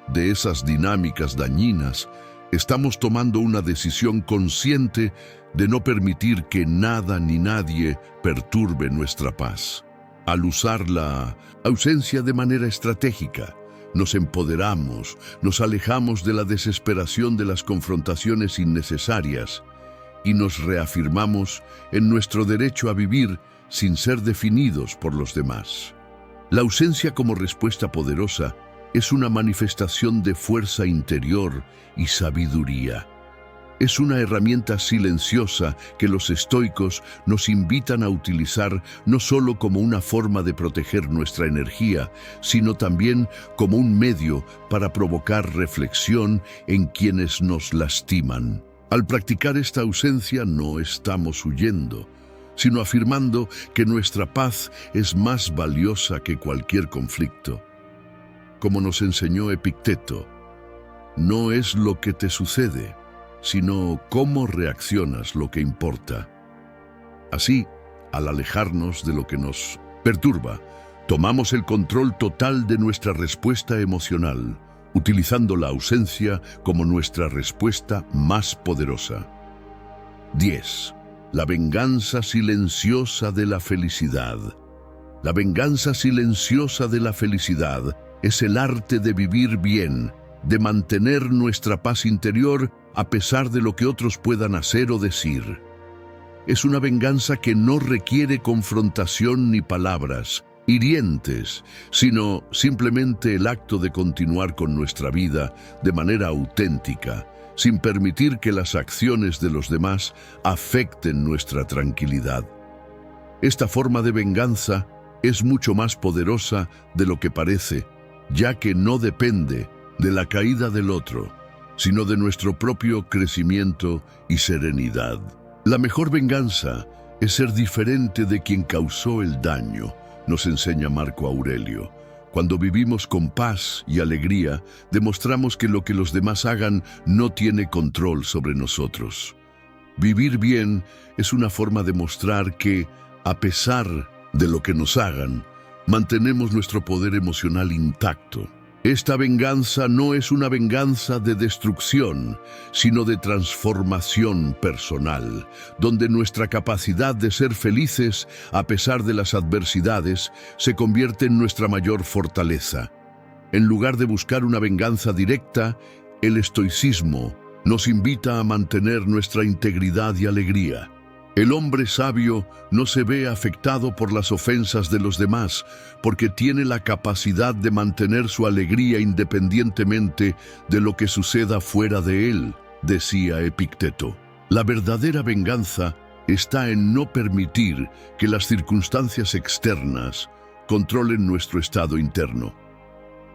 de esas dinámicas dañinas, estamos tomando una decisión consciente de no permitir que nada ni nadie perturbe nuestra paz. Al usar la ausencia de manera estratégica, nos empoderamos, nos alejamos de la desesperación de las confrontaciones innecesarias y nos reafirmamos en nuestro derecho a vivir sin ser definidos por los demás. La ausencia como respuesta poderosa es una manifestación de fuerza interior y sabiduría. Es una herramienta silenciosa que los estoicos nos invitan a utilizar no solo como una forma de proteger nuestra energía, sino también como un medio para provocar reflexión en quienes nos lastiman. Al practicar esta ausencia no estamos huyendo, sino afirmando que nuestra paz es más valiosa que cualquier conflicto. Como nos enseñó Epicteto, no es lo que te sucede, sino cómo reaccionas lo que importa. Así, al alejarnos de lo que nos perturba, tomamos el control total de nuestra respuesta emocional, utilizando la ausencia como nuestra respuesta más poderosa. 10. La venganza silenciosa de la felicidad. La venganza silenciosa de la felicidad es el arte de vivir bien, de mantener nuestra paz interior a pesar de lo que otros puedan hacer o decir. Es una venganza que no requiere confrontación ni palabras hirientes, sino simplemente el acto de continuar con nuestra vida de manera auténtica, sin permitir que las acciones de los demás afecten nuestra tranquilidad. Esta forma de venganza es mucho más poderosa de lo que parece, ya que no depende de la caída del otro, sino de nuestro propio crecimiento y serenidad. La mejor venganza es ser diferente de quien causó el daño, nos enseña Marco Aurelio. Cuando vivimos con paz y alegría, demostramos que lo que los demás hagan no tiene control sobre nosotros. Vivir bien es una forma de mostrar que, a pesar de lo que nos hagan, mantenemos nuestro poder emocional intacto. Esta venganza no es una venganza de destrucción, sino de transformación personal, donde nuestra capacidad de ser felices a pesar de las adversidades se convierte en nuestra mayor fortaleza. En lugar de buscar una venganza directa, el estoicismo nos invita a mantener nuestra integridad y alegría. El hombre sabio no se ve afectado por las ofensas de los demás, porque tiene la capacidad de mantener su alegría independientemente de lo que suceda fuera de él, decía Epicteto. La verdadera venganza está en no permitir que las circunstancias externas controlen nuestro estado interno.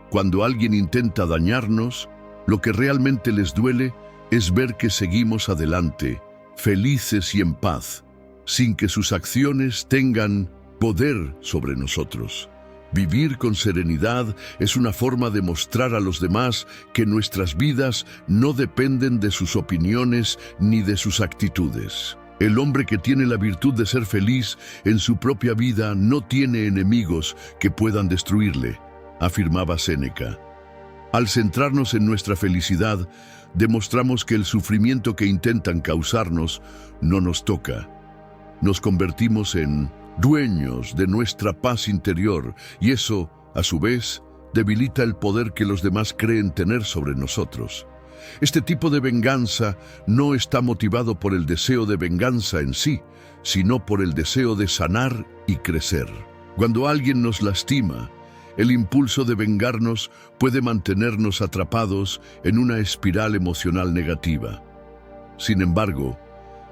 Cuando alguien intenta dañarnos, lo que realmente les duele es ver que seguimos adelante, felices y en paz, sin que sus acciones tengan poder sobre nosotros. Vivir con serenidad es una forma de mostrar a los demás que nuestras vidas no dependen de sus opiniones ni de sus actitudes. El hombre que tiene la virtud de ser feliz en su propia vida no tiene enemigos que puedan destruirle, afirmaba Séneca. Al centrarnos en nuestra felicidad, demostramos que el sufrimiento que intentan causarnos no nos toca. Nos convertimos en dueños de nuestra paz interior y eso, a su vez, debilita el poder que los demás creen tener sobre nosotros. Este tipo de venganza no está motivado por el deseo de venganza en sí, sino por el deseo de sanar y crecer. Cuando alguien nos lastima, el impulso de vengarnos puede mantenernos atrapados en una espiral emocional negativa. Sin embargo,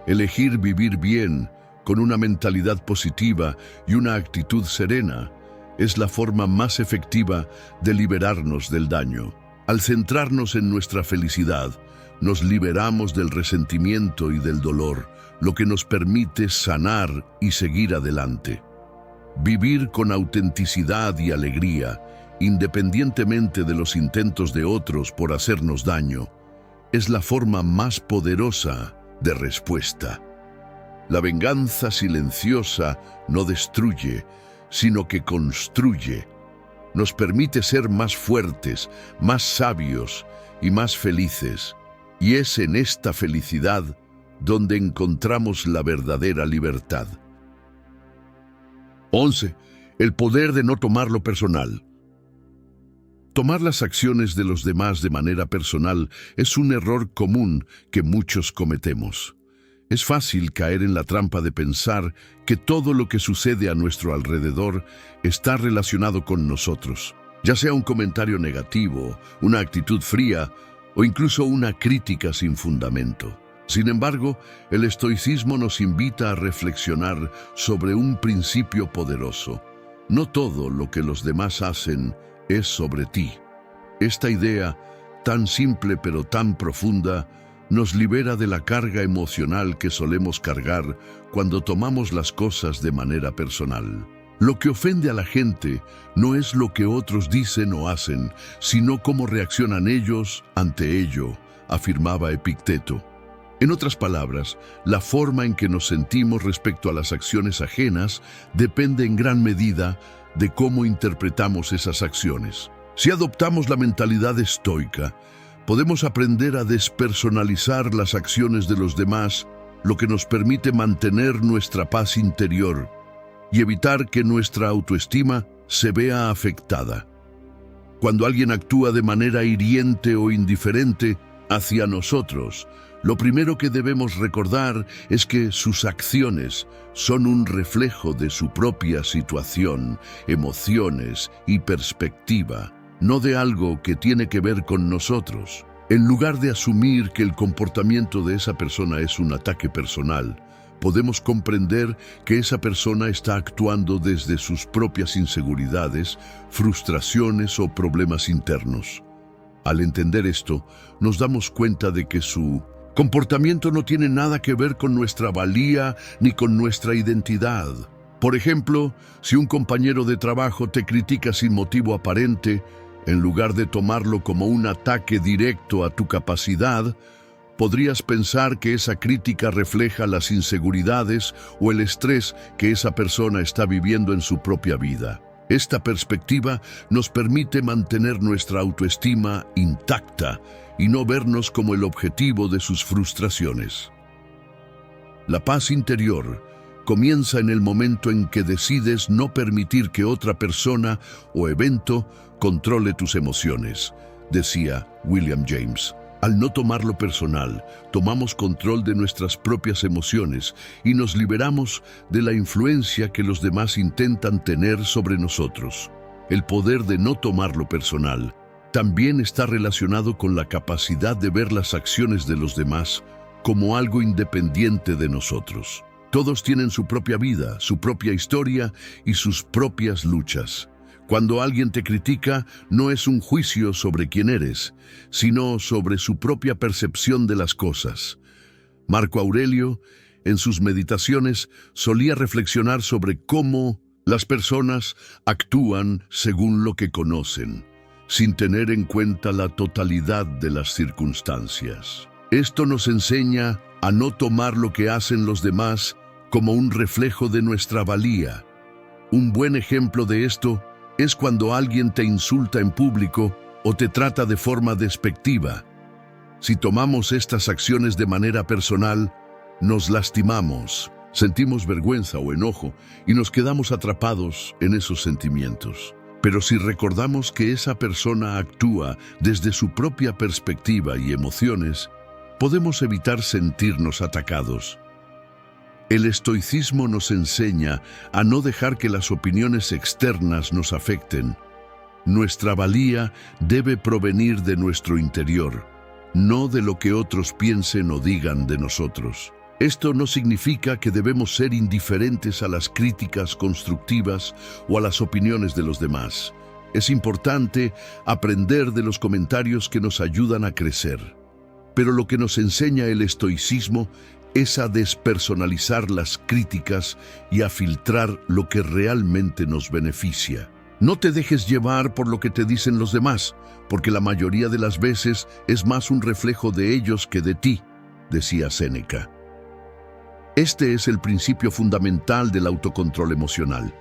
elegir vivir bien, con una mentalidad positiva y una actitud serena, es la forma más efectiva de liberarnos del daño. Al centrarnos en nuestra felicidad, nos liberamos del resentimiento y del dolor, lo que nos permite sanar y seguir adelante. Vivir con autenticidad y alegría, independientemente de los intentos de otros por hacernos daño, es la forma más poderosa de respuesta. La venganza silenciosa no destruye, sino que construye. Nos permite ser más fuertes, más sabios y más felices. Y es en esta felicidad donde encontramos la verdadera libertad. 11. El poder de no tomarlo personal. Tomar las acciones de los demás de manera personal es un error común que muchos cometemos. Es fácil caer en la trampa de pensar que todo lo que sucede a nuestro alrededor está relacionado con nosotros, ya sea un comentario negativo, una actitud fría o incluso una crítica sin fundamento. Sin embargo, el estoicismo nos invita a reflexionar sobre un principio poderoso. No todo lo que los demás hacen es sobre ti. Esta idea, tan simple pero tan profunda, nos libera de la carga emocional que solemos cargar cuando tomamos las cosas de manera personal. Lo que ofende a la gente no es lo que otros dicen o hacen, sino cómo reaccionan ellos ante ello, afirmaba Epicteto. En otras palabras, la forma en que nos sentimos respecto a las acciones ajenas depende en gran medida de cómo interpretamos esas acciones. Si adoptamos la mentalidad estoica, podemos aprender a despersonalizar las acciones de los demás, lo que nos permite mantener nuestra paz interior y evitar que nuestra autoestima se vea afectada. Cuando alguien actúa de manera hiriente o indiferente hacia nosotros, lo primero que debemos recordar es que sus acciones son un reflejo de su propia situación, emociones y perspectiva, no de algo que tiene que ver con nosotros. En lugar de asumir que el comportamiento de esa persona es un ataque personal, podemos comprender que esa persona está actuando desde sus propias inseguridades, frustraciones o problemas internos. Al entender esto, nos damos cuenta de que su Comportamiento no tiene nada que ver con nuestra valía ni con nuestra identidad. Por ejemplo, si un compañero de trabajo te critica sin motivo aparente, en lugar de tomarlo como un ataque directo a tu capacidad, podrías pensar que esa crítica refleja las inseguridades o el estrés que esa persona está viviendo en su propia vida. Esta perspectiva nos permite mantener nuestra autoestima intacta y no vernos como el objetivo de sus frustraciones. La paz interior comienza en el momento en que decides no permitir que otra persona o evento controle tus emociones, decía William James. Al no tomarlo personal, tomamos control de nuestras propias emociones y nos liberamos de la influencia que los demás intentan tener sobre nosotros. El poder de no tomarlo personal también está relacionado con la capacidad de ver las acciones de los demás como algo independiente de nosotros. Todos tienen su propia vida, su propia historia y sus propias luchas. Cuando alguien te critica, no es un juicio sobre quién eres, sino sobre su propia percepción de las cosas. Marco Aurelio, en sus meditaciones, solía reflexionar sobre cómo las personas actúan según lo que conocen, sin tener en cuenta la totalidad de las circunstancias. Esto nos enseña a no tomar lo que hacen los demás como un reflejo de nuestra valía. Un buen ejemplo de esto es cuando alguien te insulta en público o te trata de forma despectiva. Si tomamos estas acciones de manera personal, nos lastimamos, sentimos vergüenza o enojo y nos quedamos atrapados en esos sentimientos. Pero si recordamos que esa persona actúa desde su propia perspectiva y emociones, podemos evitar sentirnos atacados. El estoicismo nos enseña a no dejar que las opiniones externas nos afecten. Nuestra valía debe provenir de nuestro interior, no de lo que otros piensen o digan de nosotros. Esto no significa que debemos ser indiferentes a las críticas constructivas o a las opiniones de los demás. Es importante aprender de los comentarios que nos ayudan a crecer. Pero lo que nos enseña el estoicismo es a despersonalizar las críticas y a filtrar lo que realmente nos beneficia. No te dejes llevar por lo que te dicen los demás, porque la mayoría de las veces es más un reflejo de ellos que de ti, decía Séneca. Este es el principio fundamental del autocontrol emocional.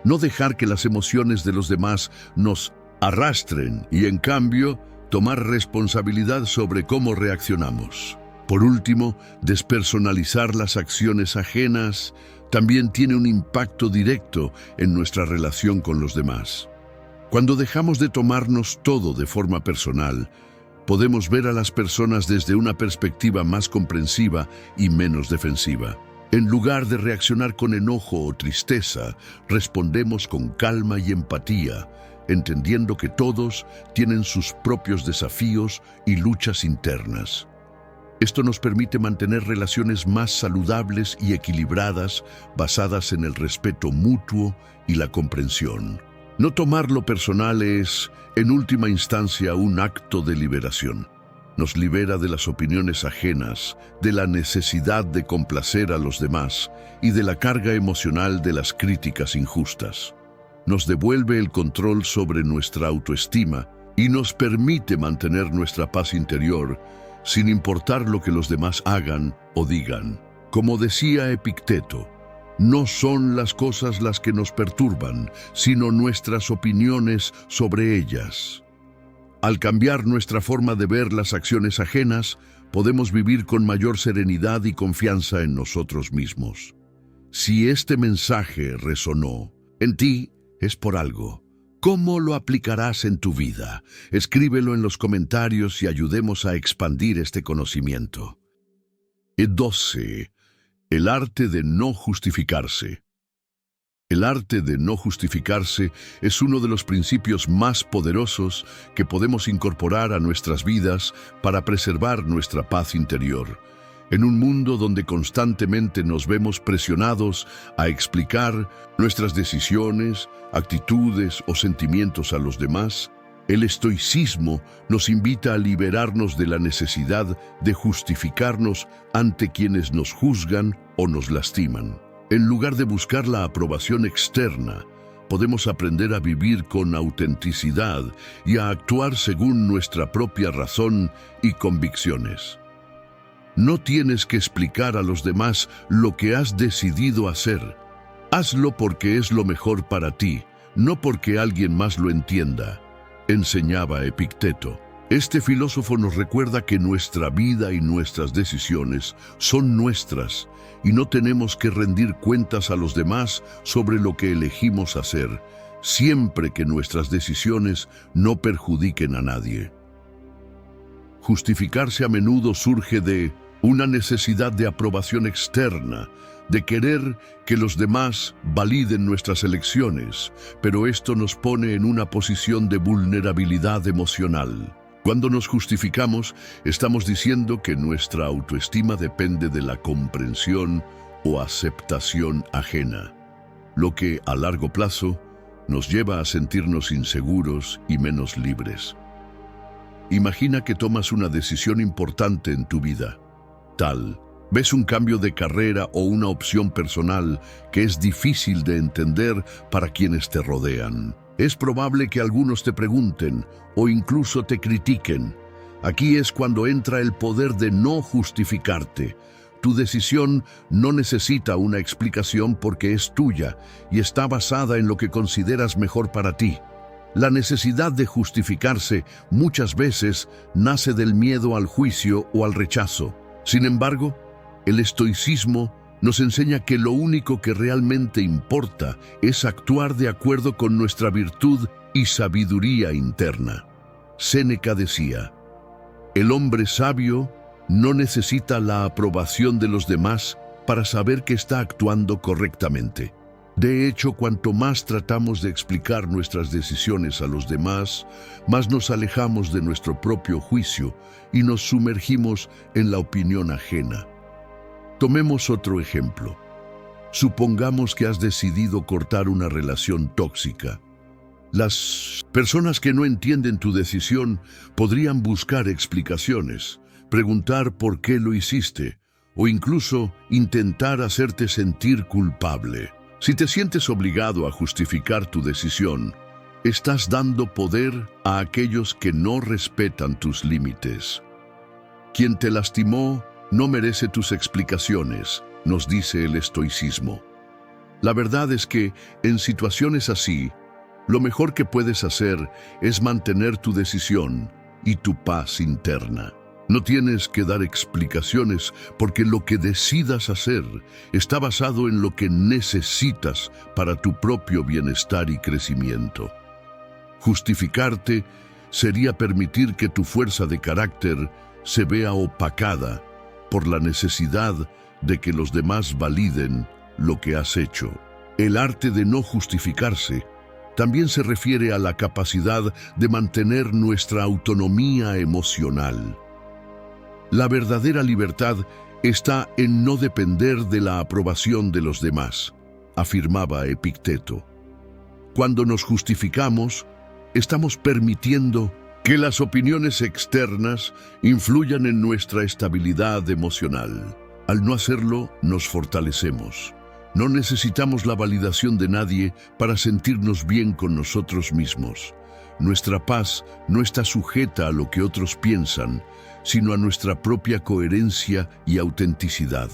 No dejar que las emociones de los demás nos arrastren y, en cambio, tomar responsabilidad sobre cómo reaccionamos. Por último, despersonalizar las acciones ajenas también tiene un impacto directo en nuestra relación con los demás. Cuando dejamos de tomarnos todo de forma personal, podemos ver a las personas desde una perspectiva más comprensiva y menos defensiva. En lugar de reaccionar con enojo o tristeza, respondemos con calma y empatía, entendiendo que todos tienen sus propios desafíos y luchas internas. Esto nos permite mantener relaciones más saludables y equilibradas, basadas en el respeto mutuo y la comprensión. No tomarlo personal es, en última instancia, un acto de liberación. Nos libera de las opiniones ajenas, de la necesidad de complacer a los demás y de la carga emocional de las críticas injustas. Nos devuelve el control sobre nuestra autoestima y nos permite mantener nuestra paz interior sin importar lo que los demás hagan o digan. Como decía Epicteto, no son las cosas las que nos perturban, sino nuestras opiniones sobre ellas. Al cambiar nuestra forma de ver las acciones ajenas, podemos vivir con mayor serenidad y confianza en nosotros mismos. Si este mensaje resonó en ti, es por algo. ¿Cómo lo aplicarás en tu vida? Escríbelo en los comentarios y ayudemos a expandir este conocimiento. 12. El arte de no justificarse. El arte de no justificarse es uno de los principios más poderosos que podemos incorporar a nuestras vidas para preservar nuestra paz interior. En un mundo donde constantemente nos vemos presionados a explicar nuestras decisiones, actitudes o sentimientos a los demás, El estoicismo nos invita a liberarnos de la necesidad de justificarnos ante quienes nos juzgan o nos lastiman. En lugar de buscar la aprobación externa, podemos aprender a vivir con autenticidad y a actuar según nuestra propia razón y convicciones. No tienes que explicar a los demás lo que has decidido hacer. Hazlo porque es lo mejor para ti, no porque alguien más lo entienda, enseñaba Epicteto. Este filósofo nos recuerda que nuestra vida y nuestras decisiones son nuestras y no tenemos que rendir cuentas a los demás sobre lo que elegimos hacer, siempre que nuestras decisiones no perjudiquen a nadie. Justificarse a menudo surge de una necesidad de aprobación externa, de querer que los demás validen nuestras elecciones, pero esto nos pone en una posición de vulnerabilidad emocional. Cuando nos justificamos, estamos diciendo que nuestra autoestima depende de la comprensión o aceptación ajena, lo que a largo plazo nos lleva a sentirnos inseguros y menos libres. Imagina que tomas una decisión importante en tu vida. Ves un cambio de carrera o una opción personal que es difícil de entender para quienes te rodean. Es probable que algunos te pregunten o incluso te critiquen. Aquí es cuando entra el poder de no justificarte. Tu decisión no necesita una explicación porque es tuya y está basada en lo que consideras mejor para ti. La necesidad de justificarse muchas veces nace del miedo al juicio o al rechazo. Sin embargo, el estoicismo nos enseña que lo único que realmente importa es actuar de acuerdo con nuestra virtud y sabiduría interna. Séneca decía, el hombre sabio no necesita la aprobación de los demás para saber que está actuando correctamente. De hecho, cuanto más tratamos de explicar nuestras decisiones a los demás, más nos alejamos de nuestro propio juicio y nos sumergimos en la opinión ajena. Tomemos otro ejemplo. Supongamos que has decidido cortar una relación tóxica. Las personas que no entienden tu decisión podrían buscar explicaciones, preguntar por qué lo hiciste, o incluso intentar hacerte sentir culpable. Si te sientes obligado a justificar tu decisión, estás dando poder a aquellos que no respetan tus límites. Quien te lastimó no merece tus explicaciones, nos dice el estoicismo. La verdad es que, en situaciones así, lo mejor que puedes hacer es mantener tu decisión y tu paz interna. No tienes que dar explicaciones porque lo que decidas hacer está basado en lo que necesitas para tu propio bienestar y crecimiento. Justificarte sería permitir que tu fuerza de carácter se vea opacada por la necesidad de que los demás validen lo que has hecho. El arte de no justificarse también se refiere a la capacidad de mantener nuestra autonomía emocional. La verdadera libertad está en no depender de la aprobación de los demás, afirmaba Epicteto. Cuando nos justificamos, estamos permitiendo que las opiniones externas influyan en nuestra estabilidad emocional. Al no hacerlo, nos fortalecemos. No necesitamos la validación de nadie para sentirnos bien con nosotros mismos. Nuestra paz no está sujeta a lo que otros piensan, sino a nuestra propia coherencia y autenticidad.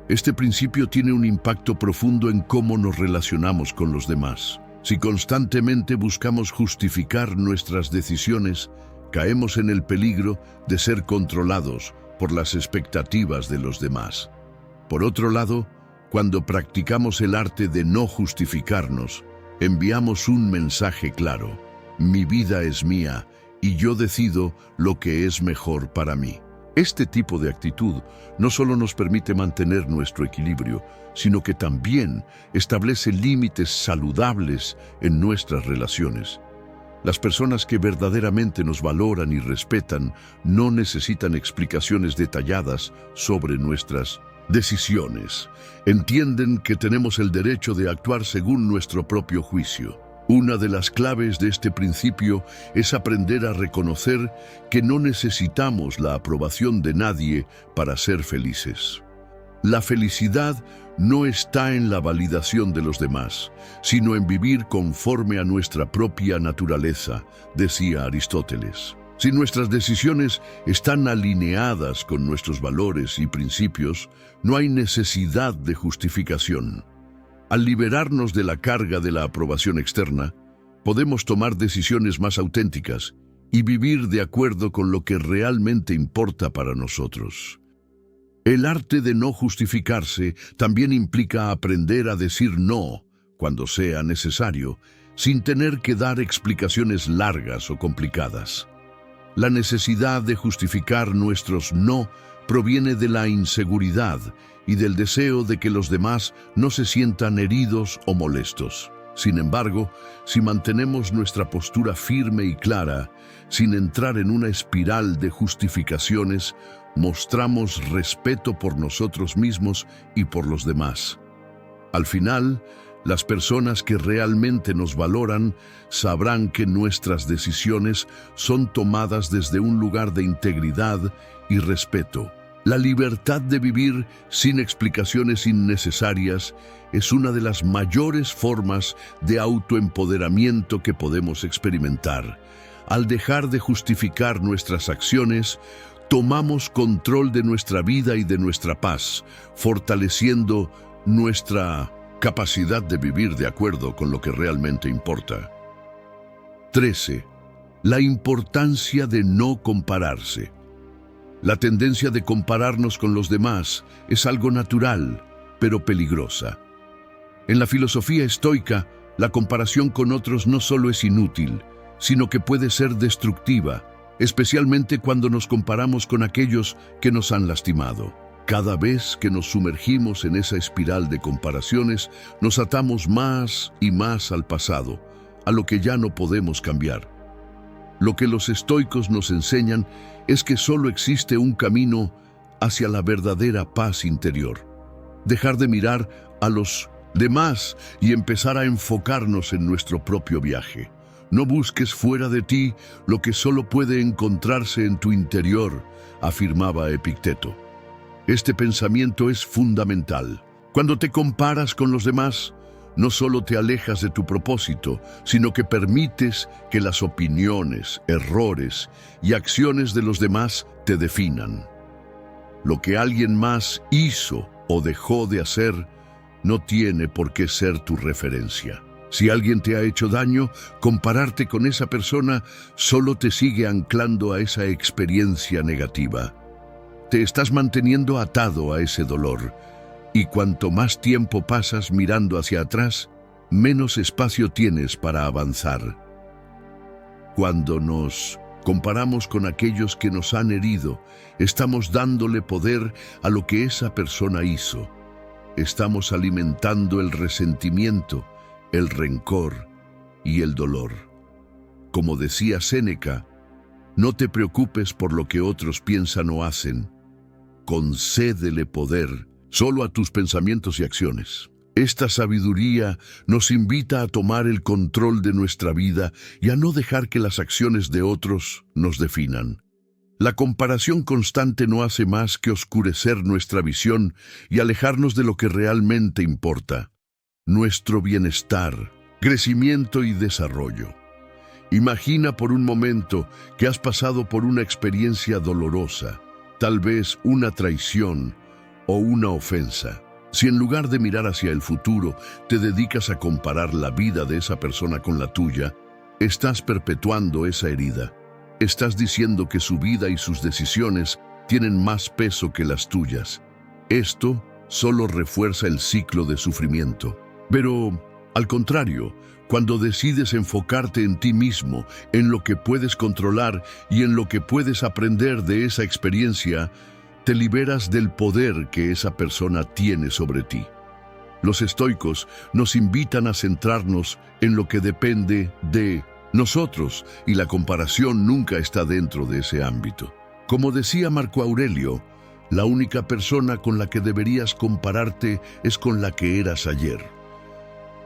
Este principio tiene un impacto profundo en cómo nos relacionamos con los demás. Si constantemente buscamos justificar nuestras decisiones, caemos en el peligro de ser controlados por las expectativas de los demás. Por otro lado, cuando practicamos el arte de no justificarnos, enviamos un mensaje claro: mi vida es mía y yo decido lo que es mejor para mí. Este tipo de actitud no solo nos permite mantener nuestro equilibrio, sino que también establece límites saludables en nuestras relaciones. Las personas que verdaderamente nos valoran y respetan no necesitan explicaciones detalladas sobre nuestras decisiones. Entienden que tenemos el derecho de actuar según nuestro propio juicio. Una de las claves de este principio es aprender a reconocer que no necesitamos la aprobación de nadie para ser felices. La felicidad no está en la validación de los demás, sino en vivir conforme a nuestra propia naturaleza, decía Aristóteles. Si nuestras decisiones están alineadas con nuestros valores y principios, no hay necesidad de justificación. Al liberarnos de la carga de la aprobación externa, podemos tomar decisiones más auténticas y vivir de acuerdo con lo que realmente importa para nosotros. El arte de no justificarse también implica aprender a decir no cuando sea necesario, sin tener que dar explicaciones largas o complicadas. La necesidad de justificar nuestros no proviene de la inseguridad y del deseo de que los demás no se sientan heridos o molestos. Sin embargo, si mantenemos nuestra postura firme y clara, sin entrar en una espiral de justificaciones, mostramos respeto por nosotros mismos y por los demás. Al final, las personas que realmente nos valoran sabrán que nuestras decisiones son tomadas desde un lugar de integridad y respeto. La libertad de vivir sin explicaciones innecesarias es una de las mayores formas de autoempoderamiento que podemos experimentar. Al dejar de justificar nuestras acciones, tomamos control de nuestra vida y de nuestra paz, fortaleciendo nuestra capacidad de vivir de acuerdo con lo que realmente importa. 13. La importancia de no compararse. La tendencia de compararnos con los demás es algo natural, pero peligrosa. En la filosofía estoica, la comparación con otros no solo es inútil, sino que puede ser destructiva, especialmente cuando nos comparamos con aquellos que nos han lastimado. Cada vez que nos sumergimos en esa espiral de comparaciones, nos atamos más y más al pasado, a lo que ya no podemos cambiar. Lo que los estoicos nos enseñan es que solo existe un camino hacia la verdadera paz interior. Dejar de mirar a los demás y empezar a enfocarnos en nuestro propio viaje. No busques fuera de ti lo que solo puede encontrarse en tu interior, afirmaba Epicteto. Este pensamiento es fundamental. Cuando te comparas con los demás, no solo te alejas de tu propósito, sino que permites que las opiniones, errores y acciones de los demás te definan. Lo que alguien más hizo o dejó de hacer no tiene por qué ser tu referencia. Si alguien te ha hecho daño, compararte con esa persona solo te sigue anclando a esa experiencia negativa. Te estás manteniendo atado a ese dolor, y cuanto más tiempo pasas mirando hacia atrás, menos espacio tienes para avanzar. Cuando nos comparamos con aquellos que nos han herido, estamos dándole poder a lo que esa persona hizo. Estamos alimentando el resentimiento, el rencor y el dolor. Como decía Séneca, no te preocupes por lo que otros piensan o hacen. Concédele poder solo a tus pensamientos y acciones. Esta sabiduría nos invita a tomar el control de nuestra vida y a no dejar que las acciones de otros nos definan. La comparación constante no hace más que oscurecer nuestra visión y alejarnos de lo que realmente importa: nuestro bienestar, crecimiento y desarrollo. Imagina por un momento que has pasado por una experiencia dolorosa, tal vez una traición o una ofensa. Si en lugar de mirar hacia el futuro, te dedicas a comparar la vida de esa persona con la tuya, estás perpetuando esa herida. Estás diciendo que su vida y sus decisiones tienen más peso que las tuyas. Esto solo refuerza el ciclo de sufrimiento. Pero, al contrario, cuando decides enfocarte en ti mismo, en lo que puedes controlar y en lo que puedes aprender de esa experiencia, te liberas del poder que esa persona tiene sobre ti. Los estoicos nos invitan a centrarnos en lo que depende de nosotros, y la comparación nunca está dentro de ese ámbito. Como decía Marco Aurelio, la única persona con la que deberías compararte es con la que eras ayer.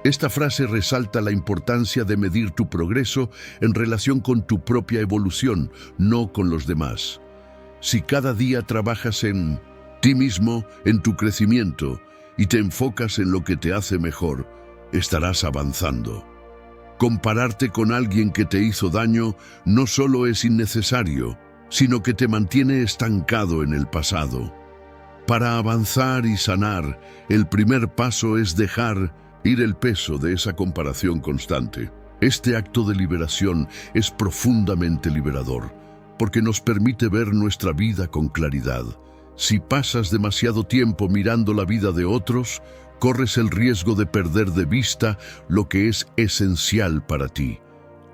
Esta frase resalta la importancia de medir tu progreso en relación con tu propia evolución, no con los demás. Si cada día trabajas en ti mismo, en tu crecimiento, y te enfocas en lo que te hace mejor, estarás avanzando. Compararte con alguien que te hizo daño no solo es innecesario, sino que te mantiene estancado en el pasado. Para avanzar y sanar, el primer paso es dejar ir el peso de esa comparación constante. Este acto de liberación es profundamente liberador, porque nos permite ver nuestra vida con claridad. Si pasas demasiado tiempo mirando la vida de otros, corres el riesgo de perder de vista lo que es esencial para ti.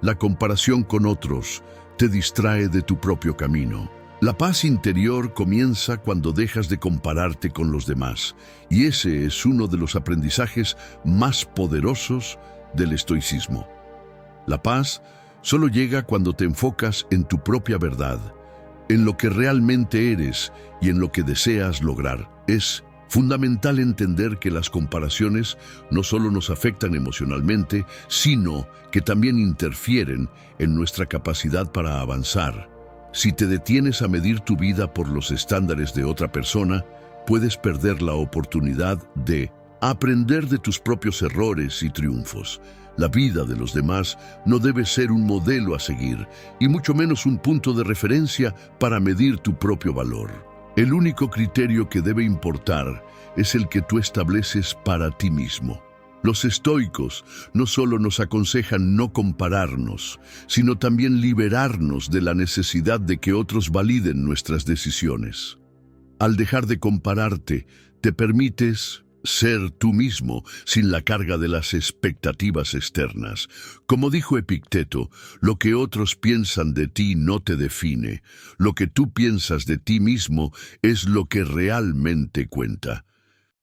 La comparación con otros te distrae de tu propio camino. La paz interior comienza cuando dejas de compararte con los demás, y ese es uno de los aprendizajes más poderosos del estoicismo. La paz solo llega cuando te enfocas en tu propia verdad, en lo que realmente eres y en lo que deseas lograr. Es fundamental entender que las comparaciones no solo nos afectan emocionalmente, sino que también interfieren en nuestra capacidad para avanzar. Si te detienes a medir tu vida por los estándares de otra persona, puedes perder la oportunidad de aprender de tus propios errores y triunfos. La vida de los demás no debe ser un modelo a seguir, y mucho menos un punto de referencia para medir tu propio valor. El único criterio que debe importar es el que tú estableces para ti mismo. Los estoicos no solo nos aconsejan no compararnos, sino también liberarnos de la necesidad de que otros validen nuestras decisiones. Al dejar de compararte, te permites ser tú mismo sin la carga de las expectativas externas. Como dijo Epicteto, lo que otros piensan de ti no te define. Lo que tú piensas de ti mismo es lo que realmente cuenta.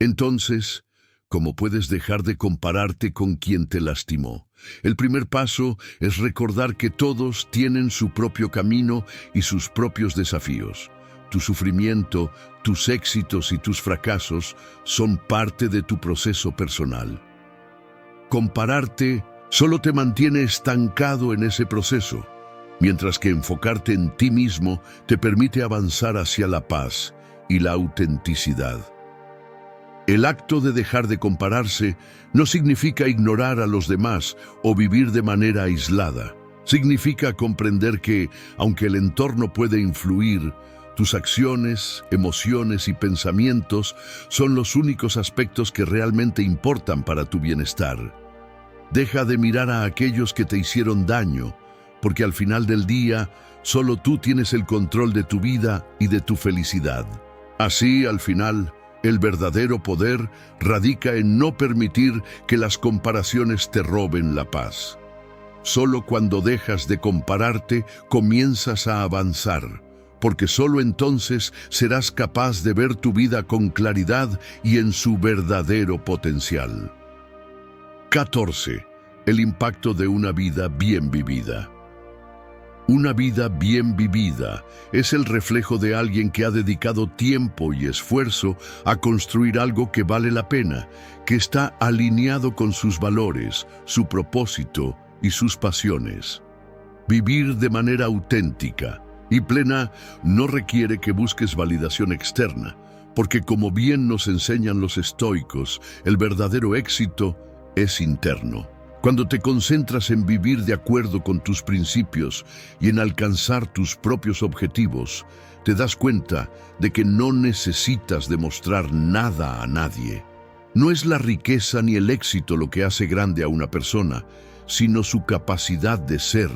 Entonces, ¿cómo puedes dejar de compararte con quien te lastimó? El primer paso es recordar que todos tienen su propio camino y sus propios desafíos. Tu sufrimiento, tus éxitos y tus fracasos son parte de tu proceso personal. Compararte solo te mantiene estancado en ese proceso, mientras que enfocarte en ti mismo te permite avanzar hacia la paz y la autenticidad. El acto de dejar de compararse no significa ignorar a los demás o vivir de manera aislada. Significa comprender que, aunque el entorno puede influir, tus acciones, emociones y pensamientos son los únicos aspectos que realmente importan para tu bienestar. Deja de mirar a aquellos que te hicieron daño, porque al final del día, solo tú tienes el control de tu vida y de tu felicidad. Así, al final, el verdadero poder radica en no permitir que las comparaciones te roben la paz. Solo cuando dejas de compararte, comienzas a avanzar, porque solo entonces serás capaz de ver tu vida con claridad y en su verdadero potencial. 14. El impacto de una vida bien vivida. Una vida bien vivida es el reflejo de alguien que ha dedicado tiempo y esfuerzo a construir algo que vale la pena, que está alineado con sus valores, su propósito y sus pasiones. Vivir de manera auténtica y plena no requiere que busques validación externa, porque como bien nos enseñan los estoicos, el verdadero éxito es interno. Cuando te concentras en vivir de acuerdo con tus principios y en alcanzar tus propios objetivos, te das cuenta de que no necesitas demostrar nada a nadie. No es la riqueza ni el éxito lo que hace grande a una persona, sino su capacidad de ser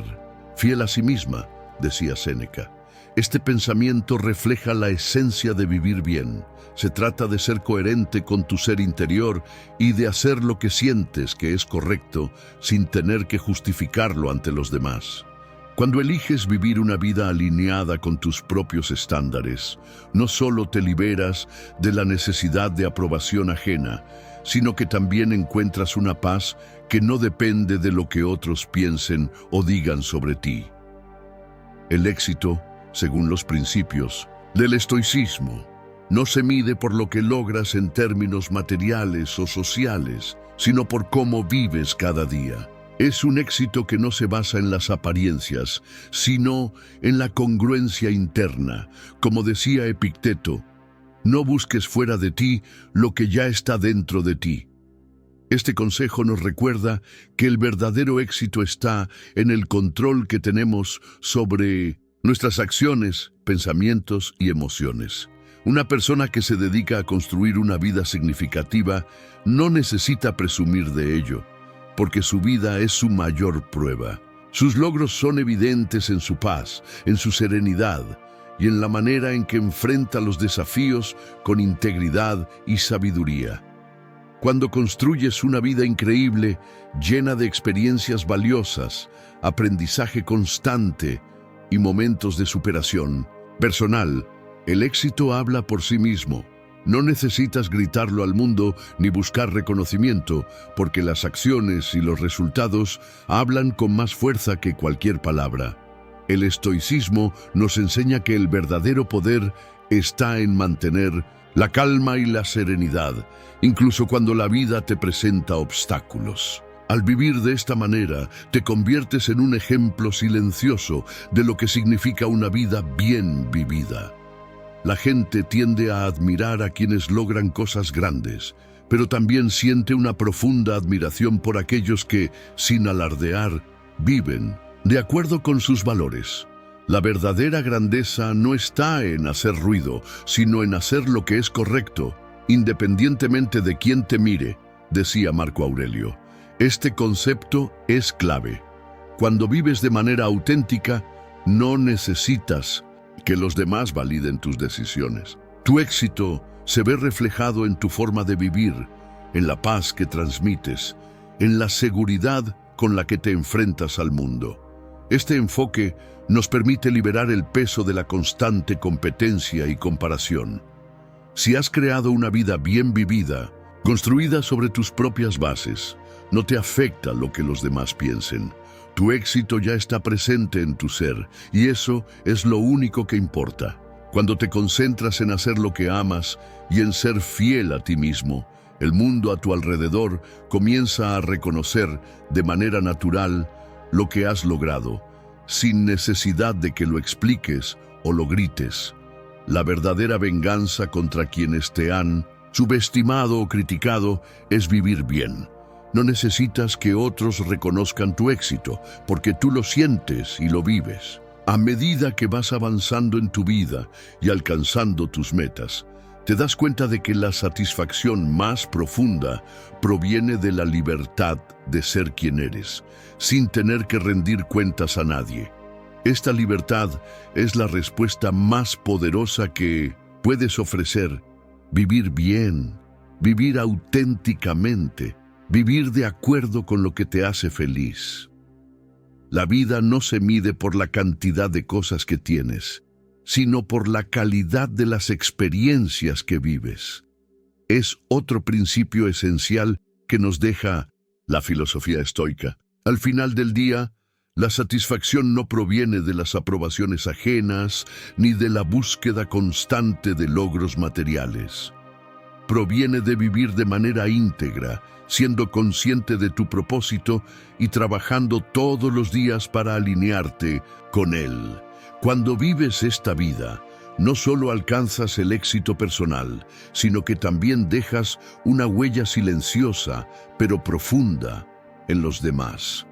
fiel a sí misma, decía Séneca. Este pensamiento refleja la esencia de vivir bien. Se trata de ser coherente con tu ser interior y de hacer lo que sientes que es correcto sin tener que justificarlo ante los demás. Cuando eliges vivir una vida alineada con tus propios estándares, no solo te liberas de la necesidad de aprobación ajena, sino que también encuentras una paz que no depende de lo que otros piensen o digan sobre ti. El éxito, según los principios del estoicismo, no se mide por lo que logras en términos materiales o sociales, sino por cómo vives cada día. Es un éxito que no se basa en las apariencias, sino en la congruencia interna. Como decía Epicteto, no busques fuera de ti lo que ya está dentro de ti. Este consejo nos recuerda que el verdadero éxito está en el control que tenemos sobre nuestras acciones, pensamientos y emociones. Una persona que se dedica a construir una vida significativa no necesita presumir de ello, porque su vida es su mayor prueba. Sus logros son evidentes en su paz, en su serenidad y en la manera en que enfrenta los desafíos con integridad y sabiduría. Cuando construyes una vida increíble, llena de experiencias valiosas, aprendizaje constante y momentos de superación personal, el éxito habla por sí mismo. No necesitas gritarlo al mundo ni buscar reconocimiento, porque las acciones y los resultados hablan con más fuerza que cualquier palabra. El estoicismo nos enseña que el verdadero poder está en mantener la calma y la serenidad, incluso cuando la vida te presenta obstáculos. Al vivir de esta manera, te conviertes en un ejemplo silencioso de lo que significa una vida bien vivida. La gente tiende a admirar a quienes logran cosas grandes, pero también siente una profunda admiración por aquellos que, sin alardear, viven de acuerdo con sus valores. La verdadera grandeza no está en hacer ruido, sino en hacer lo que es correcto, independientemente de quién te mire, decía Marco Aurelio. Este concepto es clave. Cuando vives de manera auténtica, no necesitas que los demás validen tus decisiones. Tu éxito se ve reflejado en tu forma de vivir, en la paz que transmites, en la seguridad con la que te enfrentas al mundo. Este enfoque nos permite liberar el peso de la constante competencia y comparación. Si has creado una vida bien vivida, construida sobre tus propias bases, no te afecta lo que los demás piensen. Tu éxito ya está presente en tu ser, y eso es lo único que importa. Cuando te concentras en hacer lo que amas y en ser fiel a ti mismo, el mundo a tu alrededor comienza a reconocer de manera natural lo que has logrado, sin necesidad de que lo expliques o lo grites. La verdadera venganza contra quienes te han subestimado o criticado es vivir bien. No necesitas que otros reconozcan tu éxito, porque tú lo sientes y lo vives. A medida que vas avanzando en tu vida y alcanzando tus metas, te das cuenta de que la satisfacción más profunda proviene de la libertad de ser quien eres, sin tener que rendir cuentas a nadie. Esta libertad es la respuesta más poderosa que puedes ofrecer. Vivir bien, vivir auténticamente, vivir de acuerdo con lo que te hace feliz. La vida no se mide por la cantidad de cosas que tienes, sino por la calidad de las experiencias que vives. Es otro principio esencial que nos deja la filosofía estoica. Al final del día, la satisfacción no proviene de las aprobaciones ajenas ni de la búsqueda constante de logros materiales. Proviene de vivir de manera íntegra, siendo consciente de tu propósito y trabajando todos los días para alinearte con él. Cuando vives esta vida, no solo alcanzas el éxito personal, sino que también dejas una huella silenciosa, pero profunda, en los demás.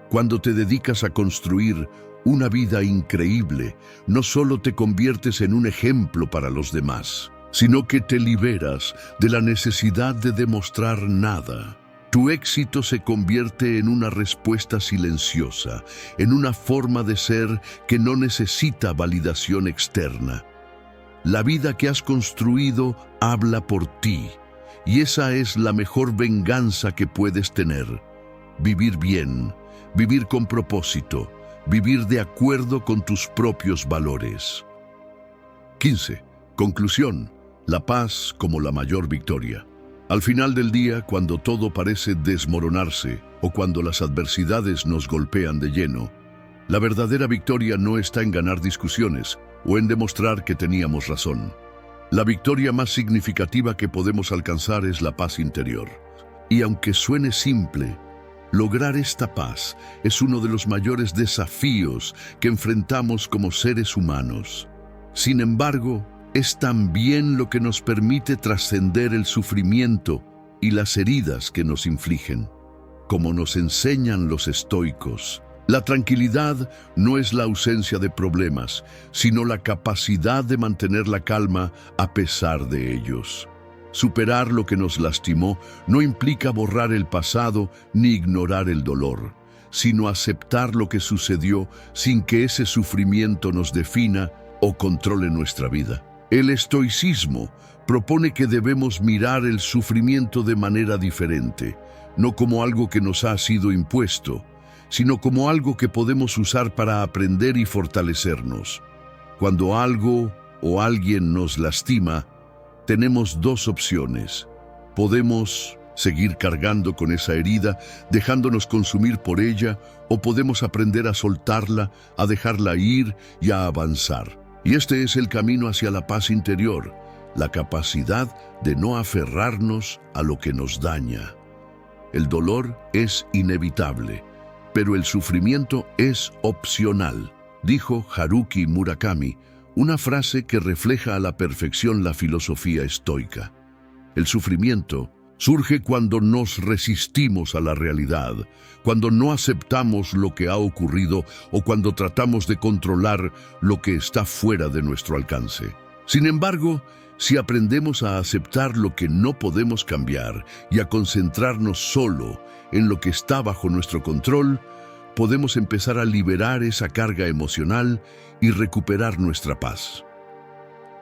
Cuando te dedicas a construir una vida increíble, no solo te conviertes en un ejemplo para los demás, sino que te liberas de la necesidad de demostrar nada. Tu éxito se convierte en una respuesta silenciosa, en una forma de ser que no necesita validación externa. La vida que has construido habla por ti, y esa es la mejor venganza que puedes tener. Vivir bien, vivir con propósito, vivir de acuerdo con tus propios valores. 15. Conclusión. La paz como la mayor victoria. Al final del día, cuando todo parece desmoronarse o cuando las adversidades nos golpean de lleno, la verdadera victoria no está en ganar discusiones o en demostrar que teníamos razón. La victoria más significativa que podemos alcanzar es la paz interior. Y aunque suene simple, lograr esta paz es uno de los mayores desafíos que enfrentamos como seres humanos. Sin embargo, es también lo que nos permite trascender el sufrimiento y las heridas que nos infligen. Como nos enseñan los estoicos, la tranquilidad no es la ausencia de problemas, sino la capacidad de mantener la calma a pesar de ellos. Superar lo que nos lastimó no implica borrar el pasado ni ignorar el dolor, sino aceptar lo que sucedió sin que ese sufrimiento nos defina o controle nuestra vida. El estoicismo propone que debemos mirar el sufrimiento de manera diferente, no como algo que nos ha sido impuesto, sino como algo que podemos usar para aprender y fortalecernos. Cuando algo o alguien nos lastima, tenemos dos opciones. Podemos seguir cargando con esa herida, dejándonos consumir por ella, o podemos aprender a soltarla, a dejarla ir y a avanzar. Y este es el camino hacia la paz interior, la capacidad de no aferrarnos a lo que nos daña. El dolor es inevitable, pero el sufrimiento es opcional, dijo Haruki Murakami, una frase que refleja a la perfección la filosofía estoica. El sufrimiento surge cuando nos resistimos a la realidad, cuando no aceptamos lo que ha ocurrido o cuando tratamos de controlar lo que está fuera de nuestro alcance. Sin embargo, si aprendemos a aceptar lo que no podemos cambiar y a concentrarnos solo en lo que está bajo nuestro control, podemos empezar a liberar esa carga emocional y recuperar nuestra paz.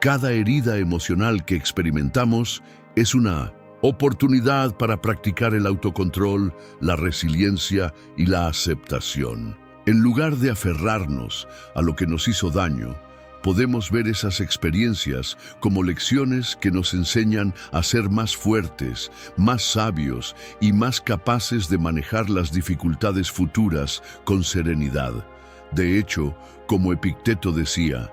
Cada herida emocional que experimentamos es una oportunidad para practicar el autocontrol, la resiliencia y la aceptación. En lugar de aferrarnos a lo que nos hizo daño, podemos ver esas experiencias como lecciones que nos enseñan a ser más fuertes, más sabios y más capaces de manejar las dificultades futuras con serenidad. De hecho, como Epicteto decía,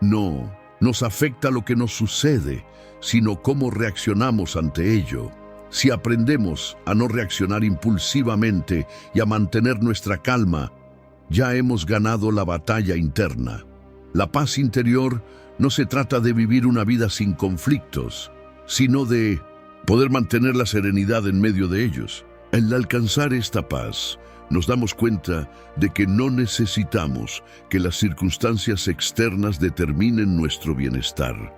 no nos afecta lo que nos sucede, sino cómo reaccionamos ante ello. Si aprendemos a no reaccionar impulsivamente y a mantener nuestra calma, ya hemos ganado la batalla interna. La paz interior no se trata de vivir una vida sin conflictos, sino de poder mantener la serenidad en medio de ellos. Al alcanzar esta paz, nos damos cuenta de que no necesitamos que las circunstancias externas determinen nuestro bienestar.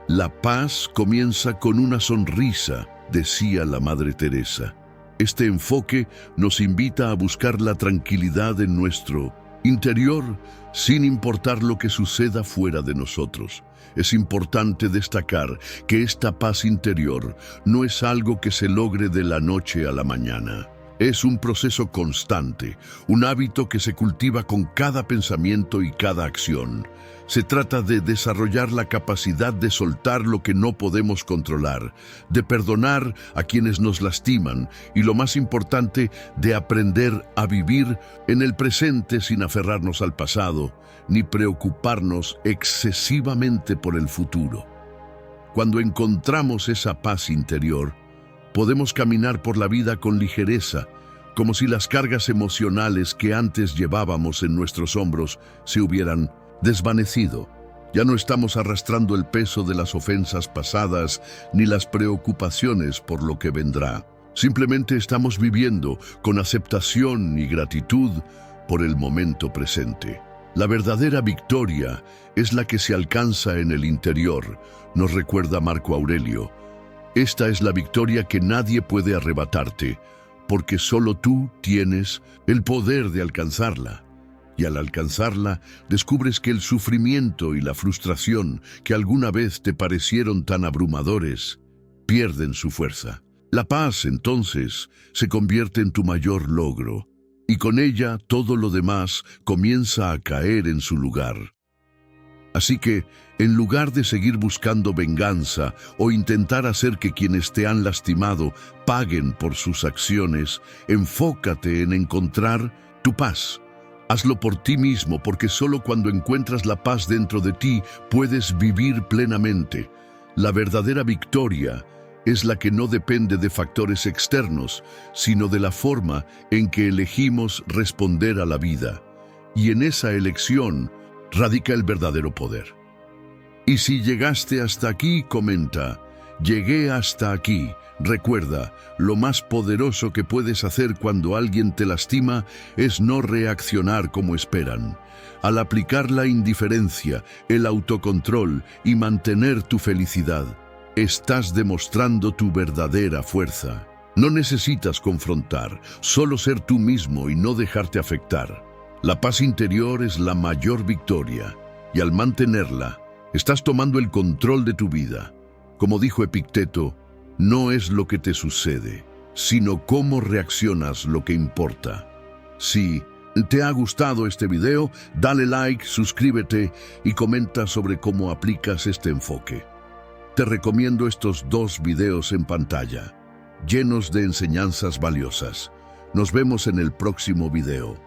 La paz comienza con una sonrisa, decía la Madre Teresa. Este enfoque nos invita a buscar la tranquilidad en nuestro interior, sin importar lo que suceda fuera de nosotros. Es importante destacar que esta paz interior no es algo que se logre de la noche a la mañana. Es un proceso constante, un hábito que se cultiva con cada pensamiento y cada acción. Se trata de desarrollar la capacidad de soltar lo que no podemos controlar, de perdonar a quienes nos lastiman y, lo más importante, de aprender a vivir en el presente sin aferrarnos al pasado, ni preocuparnos excesivamente por el futuro. Cuando encontramos esa paz interior, podemos caminar por la vida con ligereza, como si las cargas emocionales que antes llevábamos en nuestros hombros se hubieran desvanecido. Ya no estamos arrastrando el peso de las ofensas pasadas ni las preocupaciones por lo que vendrá. Simplemente estamos viviendo con aceptación y gratitud por el momento presente. La verdadera victoria es la que se alcanza en el interior, nos recuerda Marco Aurelio. Esta es la victoria que nadie puede arrebatarte, porque solo tú tienes el poder de alcanzarla. Y al alcanzarla, descubres que el sufrimiento y la frustración que alguna vez te parecieron tan abrumadores, pierden su fuerza. La paz, entonces, se convierte en tu mayor logro, y con ella todo lo demás comienza a caer en su lugar. Así que, en lugar de seguir buscando venganza o intentar hacer que quienes te han lastimado paguen por sus acciones, enfócate en encontrar tu paz. Hazlo por ti mismo, porque solo cuando encuentras la paz dentro de ti puedes vivir plenamente. La verdadera victoria es la que no depende de factores externos, sino de la forma en que elegimos responder a la vida. Y en esa elección radica el verdadero poder. Y si llegaste hasta aquí, comenta: llegué hasta aquí. Recuerda, lo más poderoso que puedes hacer cuando alguien te lastima es no reaccionar como esperan. Al aplicar la indiferencia, el autocontrol y mantener tu felicidad, estás demostrando tu verdadera fuerza. No necesitas confrontar, solo ser tú mismo y no dejarte afectar. La paz interior es la mayor victoria, y al mantenerla, estás tomando el control de tu vida. Como dijo Epicteto, no es lo que te sucede, sino cómo reaccionas lo que importa. Si te ha gustado este video, dale like, suscríbete y comenta sobre cómo aplicas este enfoque. Te recomiendo estos 2 videos en pantalla, llenos de enseñanzas valiosas. Nos vemos en el próximo video.